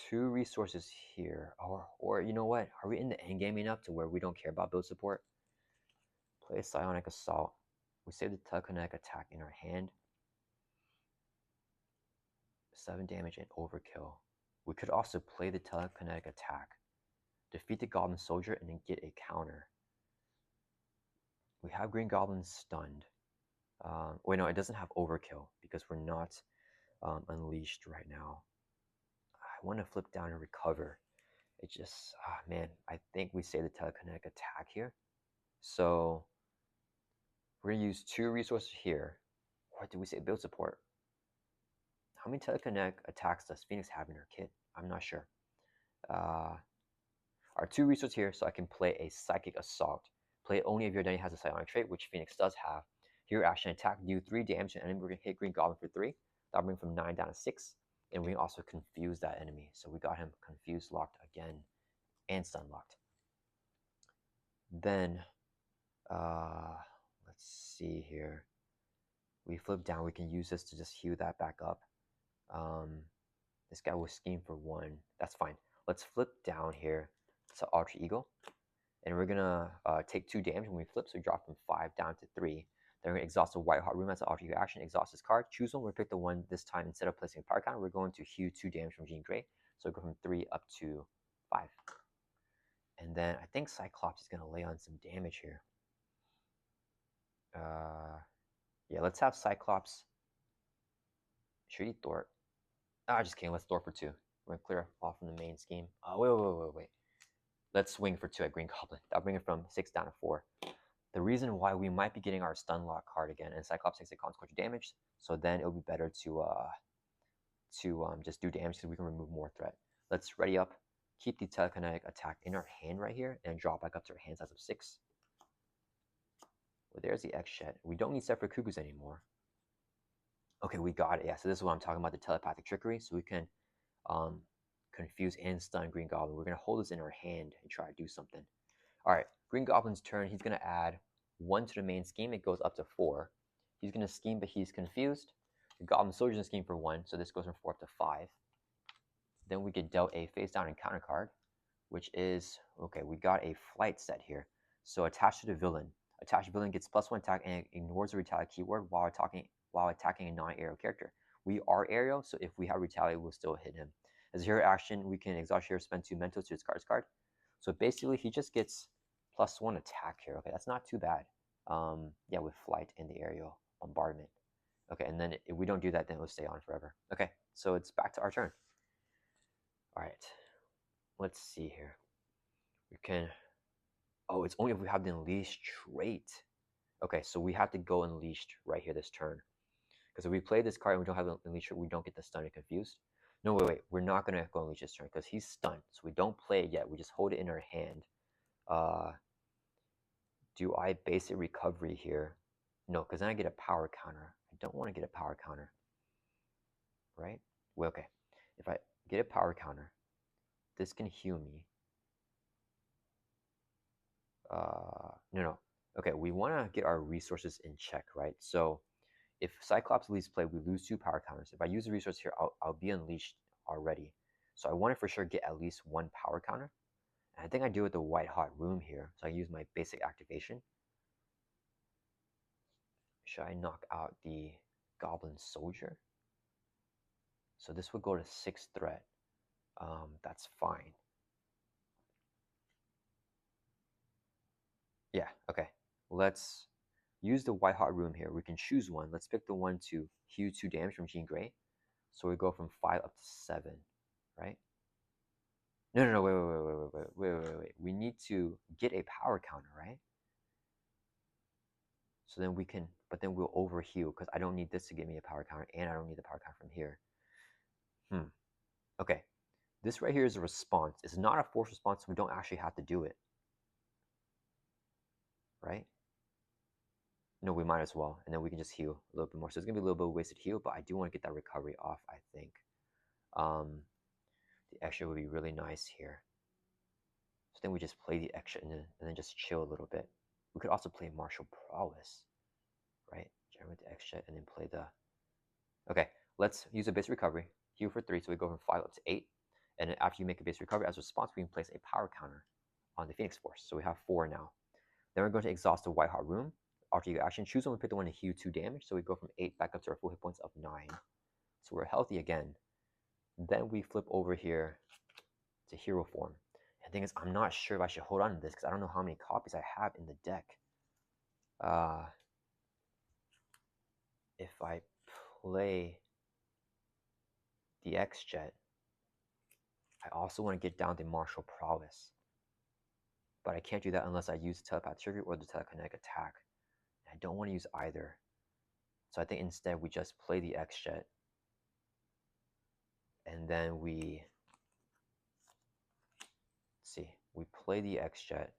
2 resources here. Or you know what? Are we in the end game enough to where we don't care about build support? Play a Psionic Assault. We save the telekinetic attack in our hand. 7 damage and overkill. We could also play the telekinetic attack, defeat the Goblin Soldier, and then get a counter. We have Green Goblin stunned. Wait, no, it doesn't have overkill because we're not unleashed right now. I want to flip down and recover. It just, man, I think we save the telekinetic attack here. So we're going to use 2 resources here. What did we say? Build support. How many telekinetic attacks does Phoenix have in her kit? I'm not sure. Our 2 resources here, so I can play a Psychic Assault. Play only if your identity has a Psionic trait, which Phoenix does have. Hero action attack, do 3 damage to an enemy. We're going to hit Green Goblin for 3. That'll bring from 9 down to 6. And we can also confuse that enemy. So we got him confused locked again and stun locked. Then, let's see here. We flip down. We can use this to just heal that back up. This guy will scheme for 1. That's fine. Let's flip down here to Alter Ego. And we're going to take 2 damage when we flip. So we drop from 5 down to 3. Then we're going to exhaust the White Hot Room as an Alter Ego action. Exhaust this card. Choose one. We'll pick the one this time. Instead of placing a power counter, we're going to heal 2 damage from Jean Grey. So we go from 3 up to 5. And then I think Cyclops is going to lay on some damage here. Yeah, let's have Cyclops. Should he Thor? Just kidding. Let's Thor for 2. We're going to clear off from the main scheme. Wait. Let's swing for 2 at Green Goblin. That'll bring it from 6 down to 4. The reason why we might be getting our stun lock card again, and Cyclops takes a consequential damage, so then it'll be better to just do damage because we can remove more threat. Let's ready up, keep the telekinetic attack in our hand right here, and drop back up to our hand size of 6. Well, there's the X-Shed. We don't need Separate Cuckoos anymore. Okay, we got it. Yeah, so this is what I'm talking about, the telepathic trickery. So we can confuse and stun Green Goblin. We're going to hold this in our hand and try to do something. All right, Green Goblin's turn. He's going to add 1 to the main scheme. It goes up to 4. He's going to scheme, but he's confused. The Goblin Soldier's going to scheme for 1, so this goes from 4 up to 5. Then we get dealt a face down encounter card, which is, okay, we got a flight set here. So attached to the villain. Attached villain gets +1 attack and ignores the retaliate keyword while attacking a non-aerial character. We are aerial, so if we have retaliate, we'll still hit him. As a hero action, we can exhaust hero, spend 2 mental to discard his card. So basically, he just gets +1 attack here. Okay, that's not too bad. Yeah, with flight and the aerial bombardment. Okay, and then if we don't do that, then it'll stay on forever. Okay, so it's back to our turn. All right, let's see here. We can, oh, it's only if we have the Unleashed trait. Okay, so we have to go Unleashed right here this turn. Because if we play this card and we don't have the Unleashed trait, we don't get the stun and confused. No, wait, we're not going to go Unleash this turn because he's stunned. So we don't play it yet. We just hold it in our hand. Do I basic recovery here? No, because then I get a power counter. I don't want to get a power counter. Right? Well, okay. If I get a power counter, this can heal me. No. Okay, we want to get our resources in check, right? So if Cyclops leaves play, we lose 2 power counters. If I use a resource here, I'll be unleashed already. So I want to for sure get at least 1 power counter. And I think I do with the White Hot Room here. So I use my basic activation. Should I knock out the Goblin Soldier? So this would go to 6 threat. That's fine. Yeah, okay. Let's use the White Hot Room here. We can choose one. Let's pick the one to heal 2 damage from Jean Grey. So we go from 5 up to 7, right? No, wait. We need to get a power counter, right? So then we can, but then we'll overheal because I don't need this to give me a power counter and I don't need the power counter from here. Okay, this right here is a response. It's not a forced response, so we don't actually have to do it, right? No, we might as well, and then we can just heal a little bit more. So it's gonna be a little bit of wasted heal, but I do want to get that recovery off, I think. The extra would be really nice here. So then we just play the extra and then just chill a little bit. We could also play martial prowess, right? Generate the extra and then play the. Okay, let's use a base recovery. Heal for 3, so we go from 5 up to 8. And then after you make a base recovery, as a response, we can place a power counter on the Phoenix Force. So we have 4 now. Then we're going to exhaust the White Hot Room. After you action, choose one, we pick the one to heal 2 damage. So we go from 8 back up to our full hit points of 9. So we're healthy again. Then we flip over here to hero form. And the thing is, I'm not sure if I should hold on to this because I don't know how many copies I have in the deck. If I play the X-Jet, I also want to get down the martial prowess. But I can't do that unless I use telepathic trigger or the telekinetic attack. And I don't want to use either. So I think instead we just play the X-Jet. And then we play the X-Jet.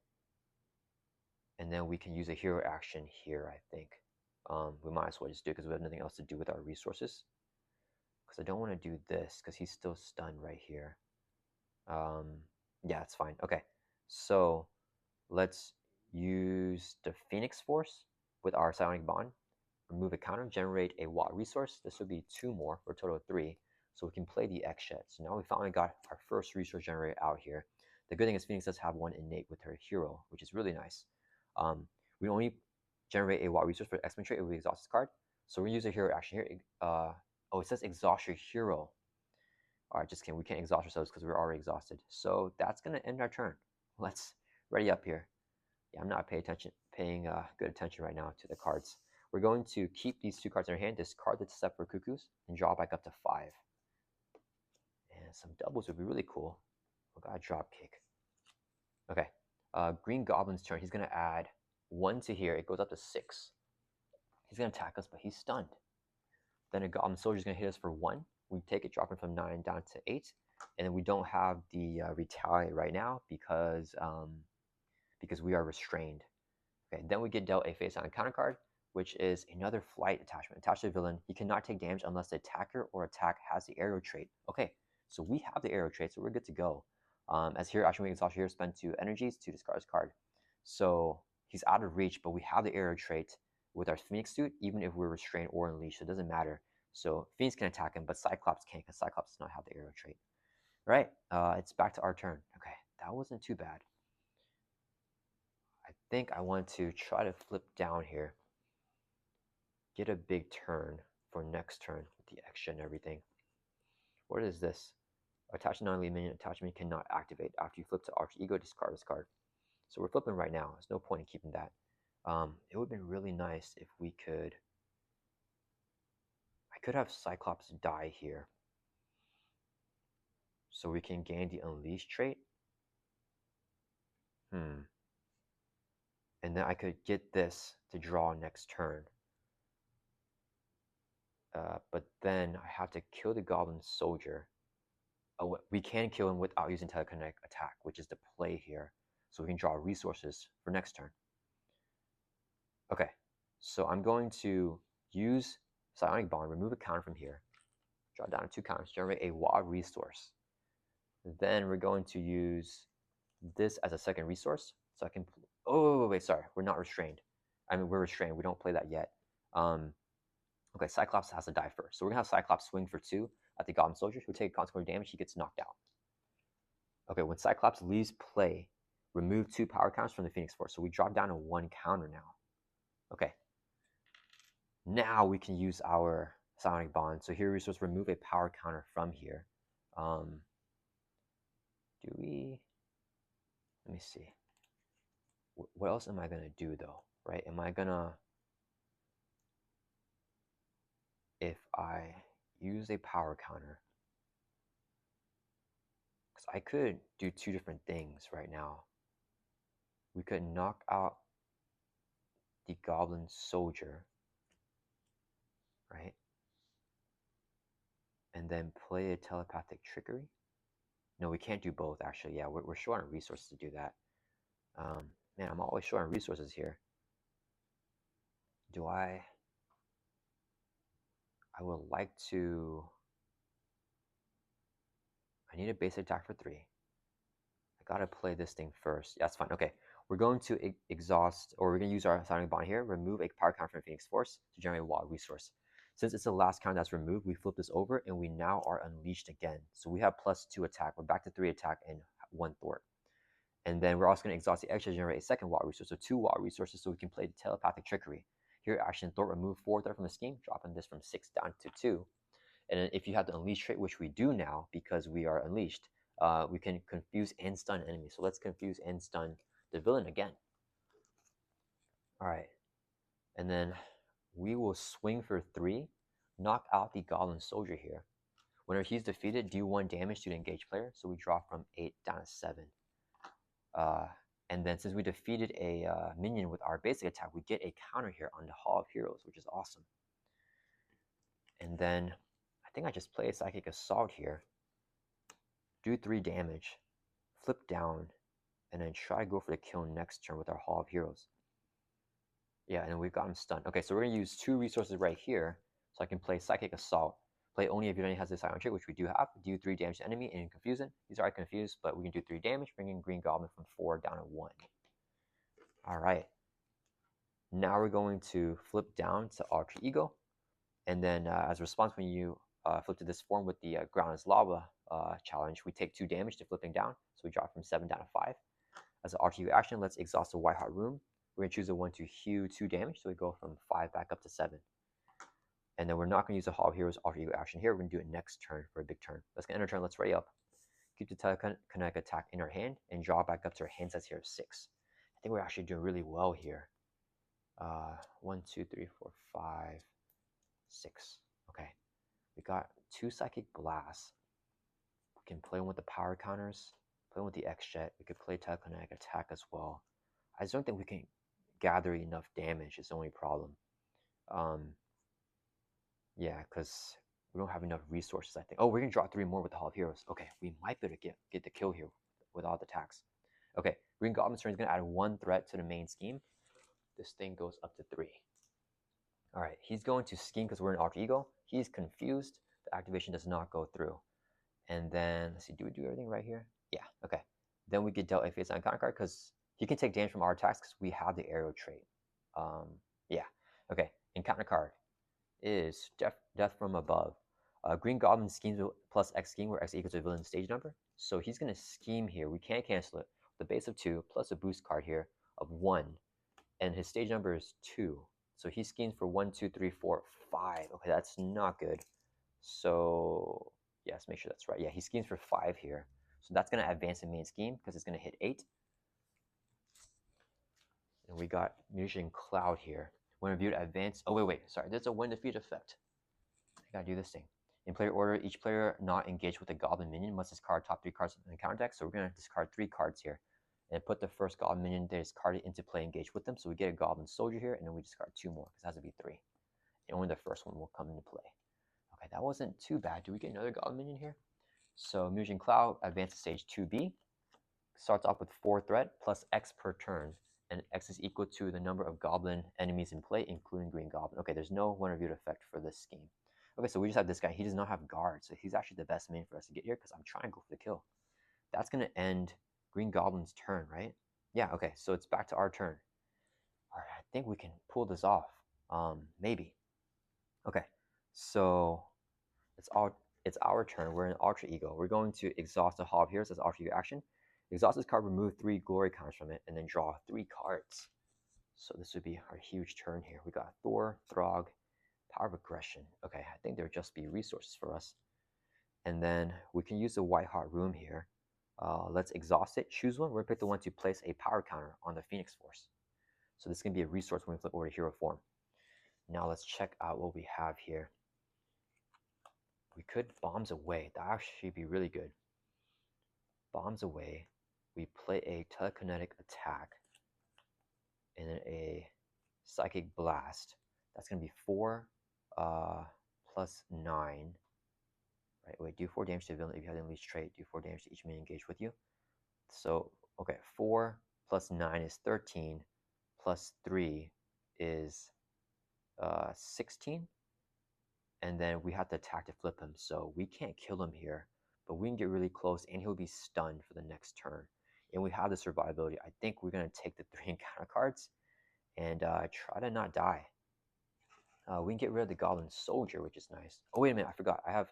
And then we can use a hero action here, I think. We might as well just do it because we have nothing else to do with our resources. Because I don't want to do this because he's still stunned right here. Yeah, it's fine. Okay, so let's use the Phoenix Force with our Psionic Bond. Remove a counter, generate a Watt resource. This would be 2 more for a total of 3. So we can play the X-Jet. So now we finally got our first resource generator out here. The good thing is Phoenix does have one innate with her hero, which is really nice. We only generate a Watt resource for X-Men trait if we exhaust this card. So we're going to use a hero action here. Oh, it says exhaust your hero. All right, just kidding. We can't exhaust ourselves because we're already exhausted. So that's going to end our turn. Let's ready up here. Yeah, I'm not paying good attention right now to the cards. We're going to keep these 2 cards in our hand, discard the Separate Cuckoos, and draw back up to 5. And some doubles would be really cool. We got a drop kick. Okay, Green Goblin's turn. He's going to add 1 to here. It goes up to 6. He's going to attack us, but he's stunned. Then a Goblin Soldier is going to hit us for 1. We take it, dropping from 9 down to 8. And then we don't have the retaliate right now because we are restrained. Okay, then we get dealt a face-on counter card, which is another flight attachment. Attached to the villain, he cannot take damage unless the attacker or attack has the aerial trait. Okay, so we have the aerial trait, so we're good to go. As here, action we exhaust here, spend 2 energies to discard his card. So he's out of reach, but we have the aerial trait with our Phoenix suit, even if we're restrained or unleashed, so it doesn't matter. So Phoenix can attack him, but Cyclops can't because Cyclops does not have the aerial trait. All right, it's back to our turn. Okay, that wasn't too bad. I think I want to try to flip down here. Get a big turn for next turn with the extra and everything. What is this? Attach non-lead minion attachment cannot activate. After you flip to Arch Ego, discard this card. So we're flipping right now. There's no point in keeping that. It would have been really nice if we could... I could have Cyclops die here. So we can gain the Unleash trait. And then I could get this to draw next turn. But then I have to kill the Goblin Soldier. Oh, we can kill him without using telekinetic attack, which is the play here. So we can draw resources for next turn. Okay, so I'm going to use Psionic Bond, remove a counter from here, draw down 2 counters, generate a WA resource. Then we're going to use this as a second resource. So I can, oh, wait, sorry, we're not restrained. I mean, we're restrained, we don't play that yet. Okay, Cyclops has to die first. So we're gonna have Cyclops swing for 2 at the Goblin Soldier. Who take consequential damage, he gets knocked out. Okay, when Cyclops leaves play, remove 2 power counters from the Phoenix Force. So we drop down to 1 counter now. Okay. Now we can use our Psionic Bond. So here we're supposed to remove a power counter from here. Do we? Let me see. What else am I gonna do though? Right? Am I gonna? If I use a power counter, because I could do 2 different things right now. We could knock out the Goblin Soldier, right? And then play a telepathic trickery. No, we can't do both, actually. Yeah, we're short on resources to do that. Man, I'm always short on resources here. Do I would like to... I need a basic attack for 3. I gotta play this thing first. Yeah, that's fine. Okay, we're going to exhaust, or we're gonna use our Sonic Bond here, remove a power counter from Phoenix Force to generate a wild resource. Since it's the last counter that's removed, we flip this over and we now are unleashed again. So we have +2 attack. We're back to 3 attack and 1 thwart. And then we're also going to exhaust the extra to generate a second wild resource, so 2 wild resources, so we can play the telepathic trickery. Here, action thwart, remove 4 threat from the scheme, dropping this from 6 down to 2. And then if you have the unleash trait, which we do now because we are unleashed, we can confuse and stun enemies. So let's confuse and stun the villain again. All right, and then we will swing for 3, knock out the Goblin Soldier here. Whenever he's defeated, do 1 damage to the engaged player. So we drop from 8 down to 7. And then since we defeated a minion with our basic attack, we get a counter here on the Hall of Heroes, which is awesome. And then I think I just play a Psychic Assault here, do 3 damage, flip down, and then try to go for the kill next turn with our Hall of Heroes. Yeah, and then we've got him stunned. Okay, so we're going to use 2 resources right here, so I can play Psychic Assault. Play only if your enemy has a silent trait, which we do have. Do 3 damage to enemy and confuse it. These are confused, but we can do 3 damage, bringing Green Goblin from 4 down to 1. All right. Now we're going to flip down to Alter Ego. And then as a response, when you flip to this form with the Ground is Lava challenge, we take 2 damage to flipping down. So we drop from 7 down to 5. As an Alter Ego action, let's exhaust the White Hot Room. We're going to choose a 1 to heal 2 damage. So we go from 5 back up to 7. And then we're not going to use the Hall of Heroes Alter Ego action here. We're going to do it next turn for a big turn. Let's get end of turn. Let's ready up. Keep the telekinetic attack in our hand and draw back up to our hand size here of 6. I think we're actually doing really well here. 1, 2, 3, 4, 5, 6. Okay. We got 2 Psychic Blasts. We can play with the power counters, play with the X-Jet. We could play telekinetic attack as well. I just don't think we can gather enough damage. It's the only problem. Yeah, because we don't have enough resources, I think. Oh, we're going to draw 3 more with the Hall of Heroes. Okay, we might be able to get the kill here with all the attacks. Okay, Green Goblin's turn is going to add 1 threat to the main scheme. This thing goes up to 3. All right, he's going to scheme because we're in Alter Ego. He's confused. The activation does not go through. And then, let's see, do we do everything right here? Yeah, okay. Then we get dealt a face on counter card because he can take damage from our attacks because we have the arrow trait. Yeah, okay. And counter card is Death from Above. Green Goblin schemes plus X scheme, where X equals a villain stage number. So he's going to scheme here. We can't cancel it. The base of 2 plus a boost card here of 1. And his stage number is 2. So he schemes for 1, 2, 3, 4, 5. Okay, that's not good. So, yes, make sure that's right. Yeah, he schemes for 5 here. So that's going to advance the main scheme because it's going to hit 8. And we got Mutagen Cloud here. When reviewed, advance. Oh, wait. Sorry, there's a win defeat effect. I gotta do this thing. In player order, each player not engaged with a Goblin minion must discard top 3 cards in the counter deck. So we're going to discard 3 cards here and put the first Goblin minion discarded into play engaged with them. So we get a Goblin Soldier here, and then we discard 2 more because it has to be 3. And only the first one will come into play. Okay, that wasn't too bad. Do we get another Goblin minion here? So Mutagen Cloud advances stage 2B. Starts off with 4 threat plus X per turn. And X is equal to the number of Goblin enemies in play, including Green Goblin. Okay, there's no one reviewed effect for this scheme. Okay, so we just have this guy. He does not have guard, so he's actually the best main for us to get here because I'm trying to go for the kill. That's going to end Green Goblin's turn, right? Yeah, okay, so it's back to our turn. All right, I think we can pull this off. Maybe. Okay, so it's our turn. We're in Alter Ego. We're going to exhaust the Hall of Heroes as Alter Ego action. Exhaust this card, remove 3 glory counters from it, and then draw 3 cards. So this would be our huge turn here. We got Thor, Throg, Power of Aggression. Okay, I think there'll just be resources for us. And then we can use the White Hot Room here. Let's exhaust it. Choose one. We're going to pick the one to place a power counter on the Phoenix Force. So this can be a resource when we flip over to hero form. Now let's check out what we have here. We could Bombs Away. That actually be really good. Bombs Away. We play a telekinetic attack and then a psychic blast. That's going to be 4 plus 9. Right, wait, do 4 damage to the villain if you have the unleashed trait. Do 4 damage to each minion engaged with you. So, okay, 4 plus 9 is 13, plus 3 is 16. And then we have to attack to flip him. So we can't kill him here, but we can get really close and he'll be stunned for the next turn. and we have the survivability. I think we're going to take the 3 encounter cards and try to not die. We can get rid of the Goblin Soldier, which is nice. Oh, wait a minute, I forgot. I have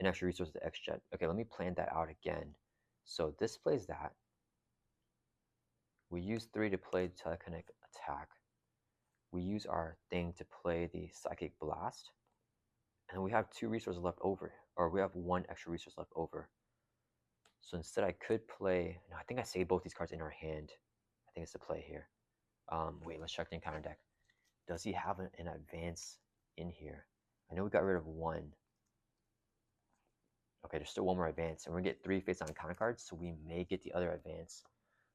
an extra resource, the X-Jet. Okay, let me plan that out again. So this plays that. We use 3 to play the Telekinetic Attack. We use our thing to play the Psychic Blast. And we have 2 resources left over, or we have 1 extra resource left over. So instead I could play, no, I think I saved both these cards in our hand. I think it's the play here. Wait, let's check the encounter deck. Does he have an advance in here? I know we got rid of 1. Okay, there's still 1 more advance, and we're gonna get 3 face-down encounter cards, so we may get the other advance.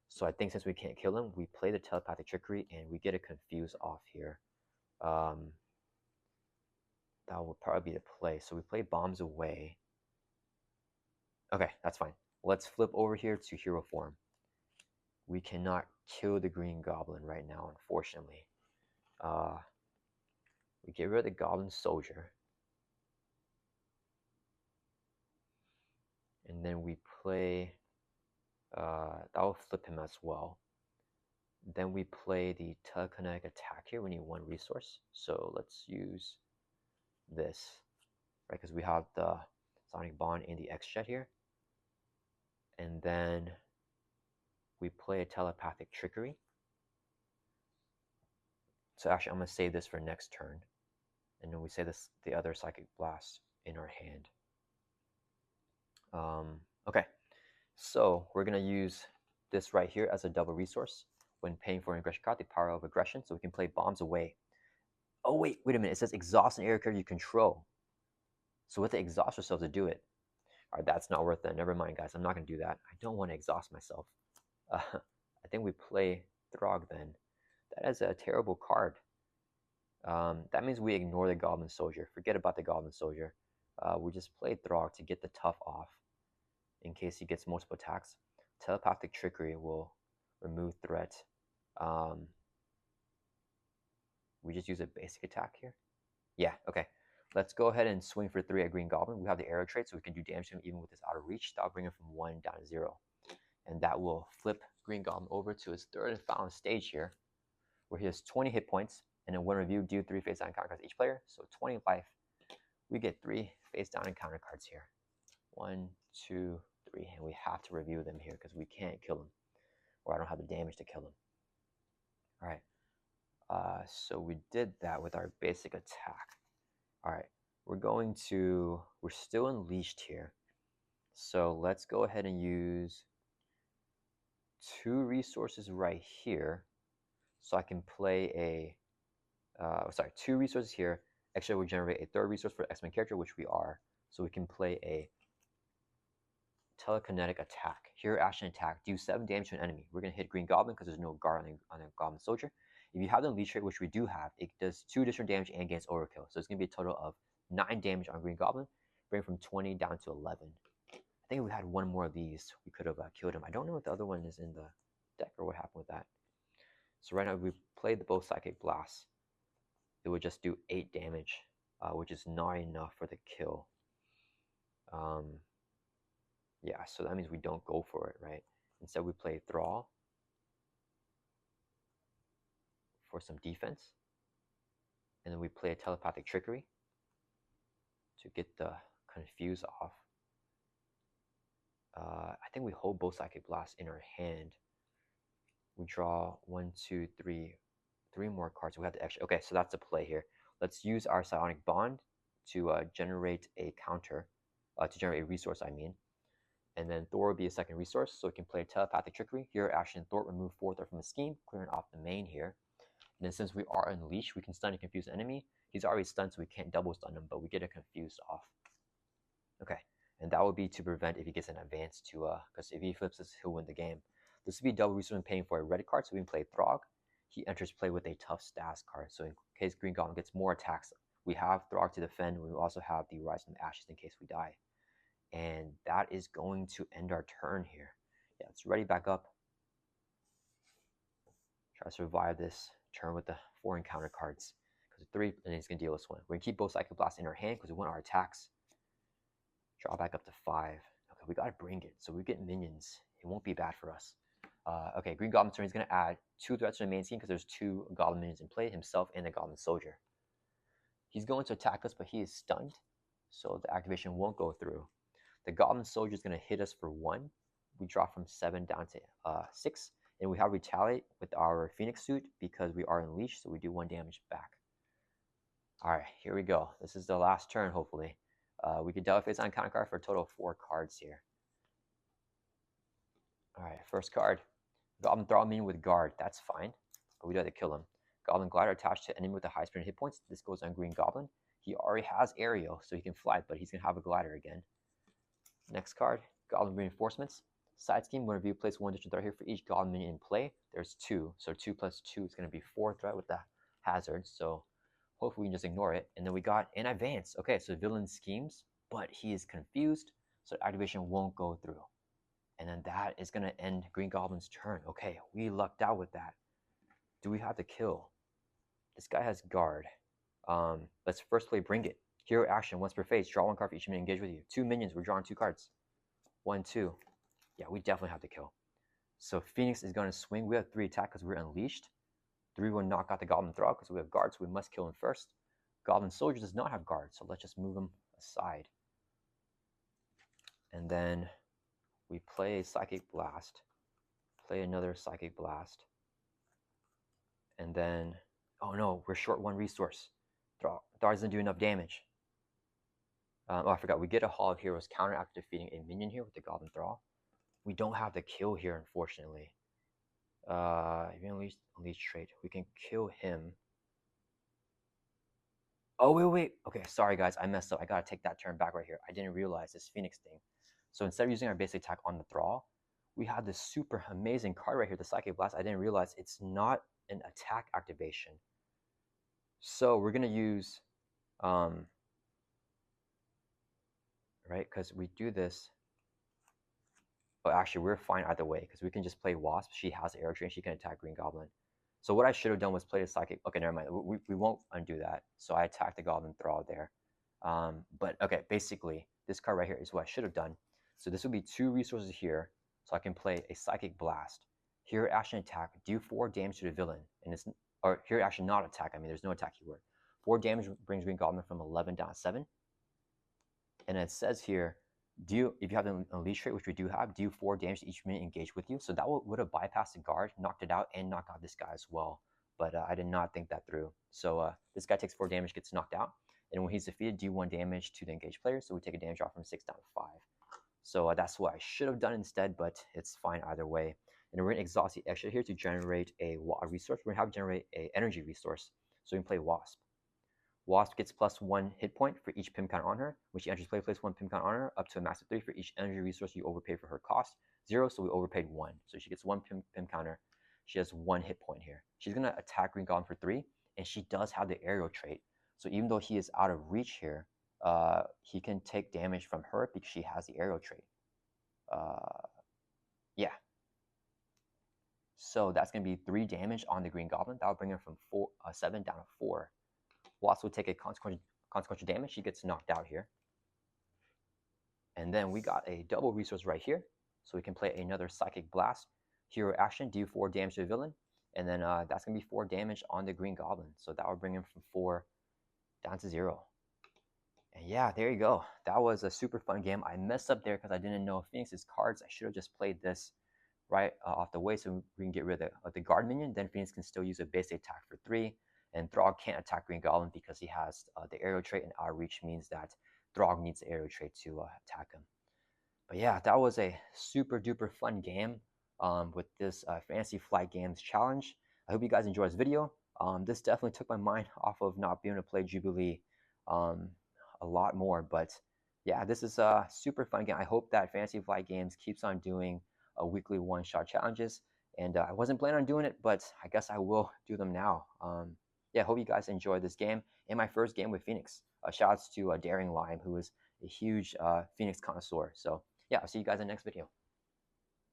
So I think since we can't kill him, we play the Telepathic Trickery, and we get a Confuse off here. That will probably be the play. So we play Bombs Away. Okay, that's fine. Let's flip over here to Hero Form. We cannot kill the Green Goblin right now, unfortunately. We get rid of the Goblin Soldier. And then we play, that will flip him as well. Then we play the Telekinetic Attack here. We need 1 resource. So let's use this, right? Because we have the Sonic Bond and the X-Jet here. And then we play a Telepathic Trickery. So actually, I'm going to save this for next turn. And then we say this, the other Psychic Blast in our hand. Okay, so we're going to use this right here as a double resource. When paying for an aggression card, the power of aggression, so we can play Bombs Away. Oh, wait a minute. It says exhaust an area card you control. So with the exhaust yourself to do it. All right, that's not worth it. Never mind, guys. I'm not going to do that. I don't want to exhaust myself. I think we play Throg then. That is a terrible card. That means we ignore the Goblin Soldier. Forget about the Goblin Soldier. We just play Throg to get the tough off in case he gets multiple attacks. Telepathic Trickery will remove threat. We just use a basic attack here. Yeah, okay. Let's go ahead and swing for 3 at Green Goblin. We have the arrow trait, so we can do damage to him even with his out of reach. That'll bring him from 1 down to 0. And that will flip Green Goblin over to his 3rd and final stage here, where he has 20 hit points. And in 1 review, do 3 face-down encounter cards each player. So 20 life. We get 3 face-down encounter cards here. 1, 2, 3. And we have to review them here because we can't kill him. Or I don't have the damage to kill him. All right. So we did that with our basic attack. All right. We're still unleashed here. So let's go ahead and use 2 resources right here. So I can play 2 resources here. Actually, we'll generate a 3rd resource for X-Men character, which we are. So we can play a Telekinetic Attack. Hero action attack. Do 7 damage to an enemy. We're going to hit Green Goblin because there's no guard on a Goblin Soldier. If you have the Unleash trait, which we do have, it does 2 additional damage and gains overkill. So it's going to be a total of 9 damage on Green Goblin, bring from 20 down to 11. I think if we had 1 more of these, we could have killed him. I don't know if the other one is in the deck or what happened with that. So right now, we played the both Psychic Blasts. It would just do 8 damage, which is not enough for the kill. Yeah, so that means we don't go for it, right? Instead, we play Thrall for some defense. And then we play a Telepathic Trickery to get the Confuse off. I think we hold both Psychic Blasts in our hand. We draw 1, 2, 3 more cards. We have the extra. Okay, so that's the play here. Let's use our Psionic Bond to generate a counter, to generate a resource, I mean. And then Thor will be a 2nd resource, so we can play Telepathic Trickery. Hero action, Thor, remove 4 Thor from the scheme, clearing off the main here. And then since we are unleashed, we can stun and confuse the enemy. He's already stunned, so we can't double stun him, but we get a confused off. Okay, and that would be to prevent if he gets an advance to, because if he flips this, he'll win the game. This would be double resource when paying for a red card, so we can play Throg. He enters play with a tough stats card, so in case Green Goblin gets more attacks, we have Throg to defend. We also have the Rise from the Ashes in case we die. And that is going to end our turn here. Yeah, let's ready back up. Try to survive this turn with the 4 encounter cards. Because 3, and he's going to deal us 1. We're going to keep both Psychic Blasts in our hand because we want our attacks. Draw back up to 5. Okay, we got to bring it. So we get minions. It won't be bad for us. Okay, Green Goblin's turn. He's going to add 2 threats to the main scheme because there's 2 Goblin minions in play, himself and the Goblin Soldier. He's going to attack us, but he is stunned, so the activation won't go through. The Goblin Soldier is going to hit us for 1. We drop from 7 down to 6, and we have Retaliate with our Phoenix suit because we are unleashed, so we do 1 damage back. All right, here we go. This is the last turn, hopefully. We could delve face on counter card for a total of 4 cards here. All right, first card. Goblin Thrall minion with guard. That's fine, but we do have to kill him. Goblin Glider attached to enemy with the highest hit points. This goes on Green Goblin. He already has aerial, so he can fly, but he's going to have a glider again. Next card, Goblin Reinforcements. Side scheme, whenever you place 1 additional threat here for each Goblin minion in play, there's 2. So 2 plus 2 is going to be 4 threat with the hazard. So hopefully we can just ignore it. And then we got an advance. Okay, so villain schemes, but he is confused, so activation won't go through. And then that is going to end Green Goblin's turn. Okay, we lucked out with that. Do we have to kill? This guy has guard. Let's first play Bring It. Hero action, once per phase, draw 1 card for each minion engaged with you. 2 minions, we're drawing 2 cards. 1, 2. Yeah, we definitely have to kill. So Phoenix is going to swing. We have 3 attack because we're unleashed. 3 will knock out the Goblin Thrall because we have guard, so we must kill him first. Goblin Soldier does not have guard, so let's just move him aside. And then we play Psychic Blast. Play another Psychic Blast. And then, oh no, we're short 1 resource. Thrall doesn't do enough damage. Oh, I forgot. We get a Hall of Heroes counter after defeating a minion here with the Goblin Thrall. We don't have the kill here, unfortunately. If you unleash trait, we can kill him. Oh, wait. Okay, sorry, guys. I messed up. I got to take that turn back right here. I didn't realize this Phoenix thing. So instead of using our basic attack on the Thrall, we have this super amazing card right here, the Psychic Blast. I didn't realize it's not an attack activation. So we're going to use, right, because we do this. Oh, actually, we're fine either way because we can just play Wasp. She has Arrow Train. She can attack Green Goblin. So what I should have done was play the Psychic. Okay, never mind. We won't undo that. So I attacked the Goblin Thrall there. But okay, basically, this card right here is what I should have done. So this would be 2 resources here. So I can play a Psychic Blast. Hero action attack, do 4 damage to the villain. And it's, or hero action not attack. I mean, there's no attack keyword. 4 damage brings Green Goblin from 11 down to 7. And it says here, if you have the unleash trait, which we do have, do 4 damage to each minion engaged with you. So that would have bypassed the guard, knocked it out, and knocked out this guy as well. But I did not think that through. So this guy takes 4 damage, gets knocked out. And when he's defeated, do 1 damage to the engaged player. So we take a damage off from 6 down to 5. So that's what I should have done instead, but it's fine either way. And we're going to exhaust the extra here to generate a resource. We're going to have to generate an energy resource. So we can play Wasp. Wasp gets +1 hit point for each Pim count on her. When she enters play, place 1 Pim count on her, up to a max of 3 for each energy resource you overpay for her cost. 0, so we overpaid 1. So she gets 1 Pim counter. She has 1 hit point here. She's going to attack Green Goblin for 3, and she does have the aerial trait. So even though he is out of reach here, he can take damage from her because she has the aerial trait. Yeah. So that's going to be 3 damage on the Green Goblin. That will bring her from 7 down to 4. Wasp will take a consequential damage. She gets knocked out here. And then we got a double resource right here. So we can play another Psychic Blast. Hero action, do 4 damage to the villain. And then that's going to be 4 damage on the Green Goblin. So that will bring him from 4 down to 0. And yeah, there you go. That was a super fun game. I messed up there because I didn't know Phoenix's cards. I should have just played this right off the way so we can get rid of the guard minion. Then Phoenix can still use a basic attack for 3. And Throg can't attack Green Goblin because he has the aerial trait, and our reach means that Throg needs the aerial trait to attack him. But yeah, that was a super duper fun game with this Fantasy Flight Games challenge. I hope you guys enjoyed this video. This definitely took my mind off of not being able to play Jubilee a lot more. But yeah, this is a super fun game. I hope that Fantasy Flight Games keeps on doing weekly one-shot challenges. And I wasn't planning on doing it, but I guess I will do them now. Yeah, hope you guys enjoyed this game and my first game with Phoenix. Shout outs to Daring Lime, who is a huge Phoenix connoisseur. So yeah, I'll see you guys in the next video.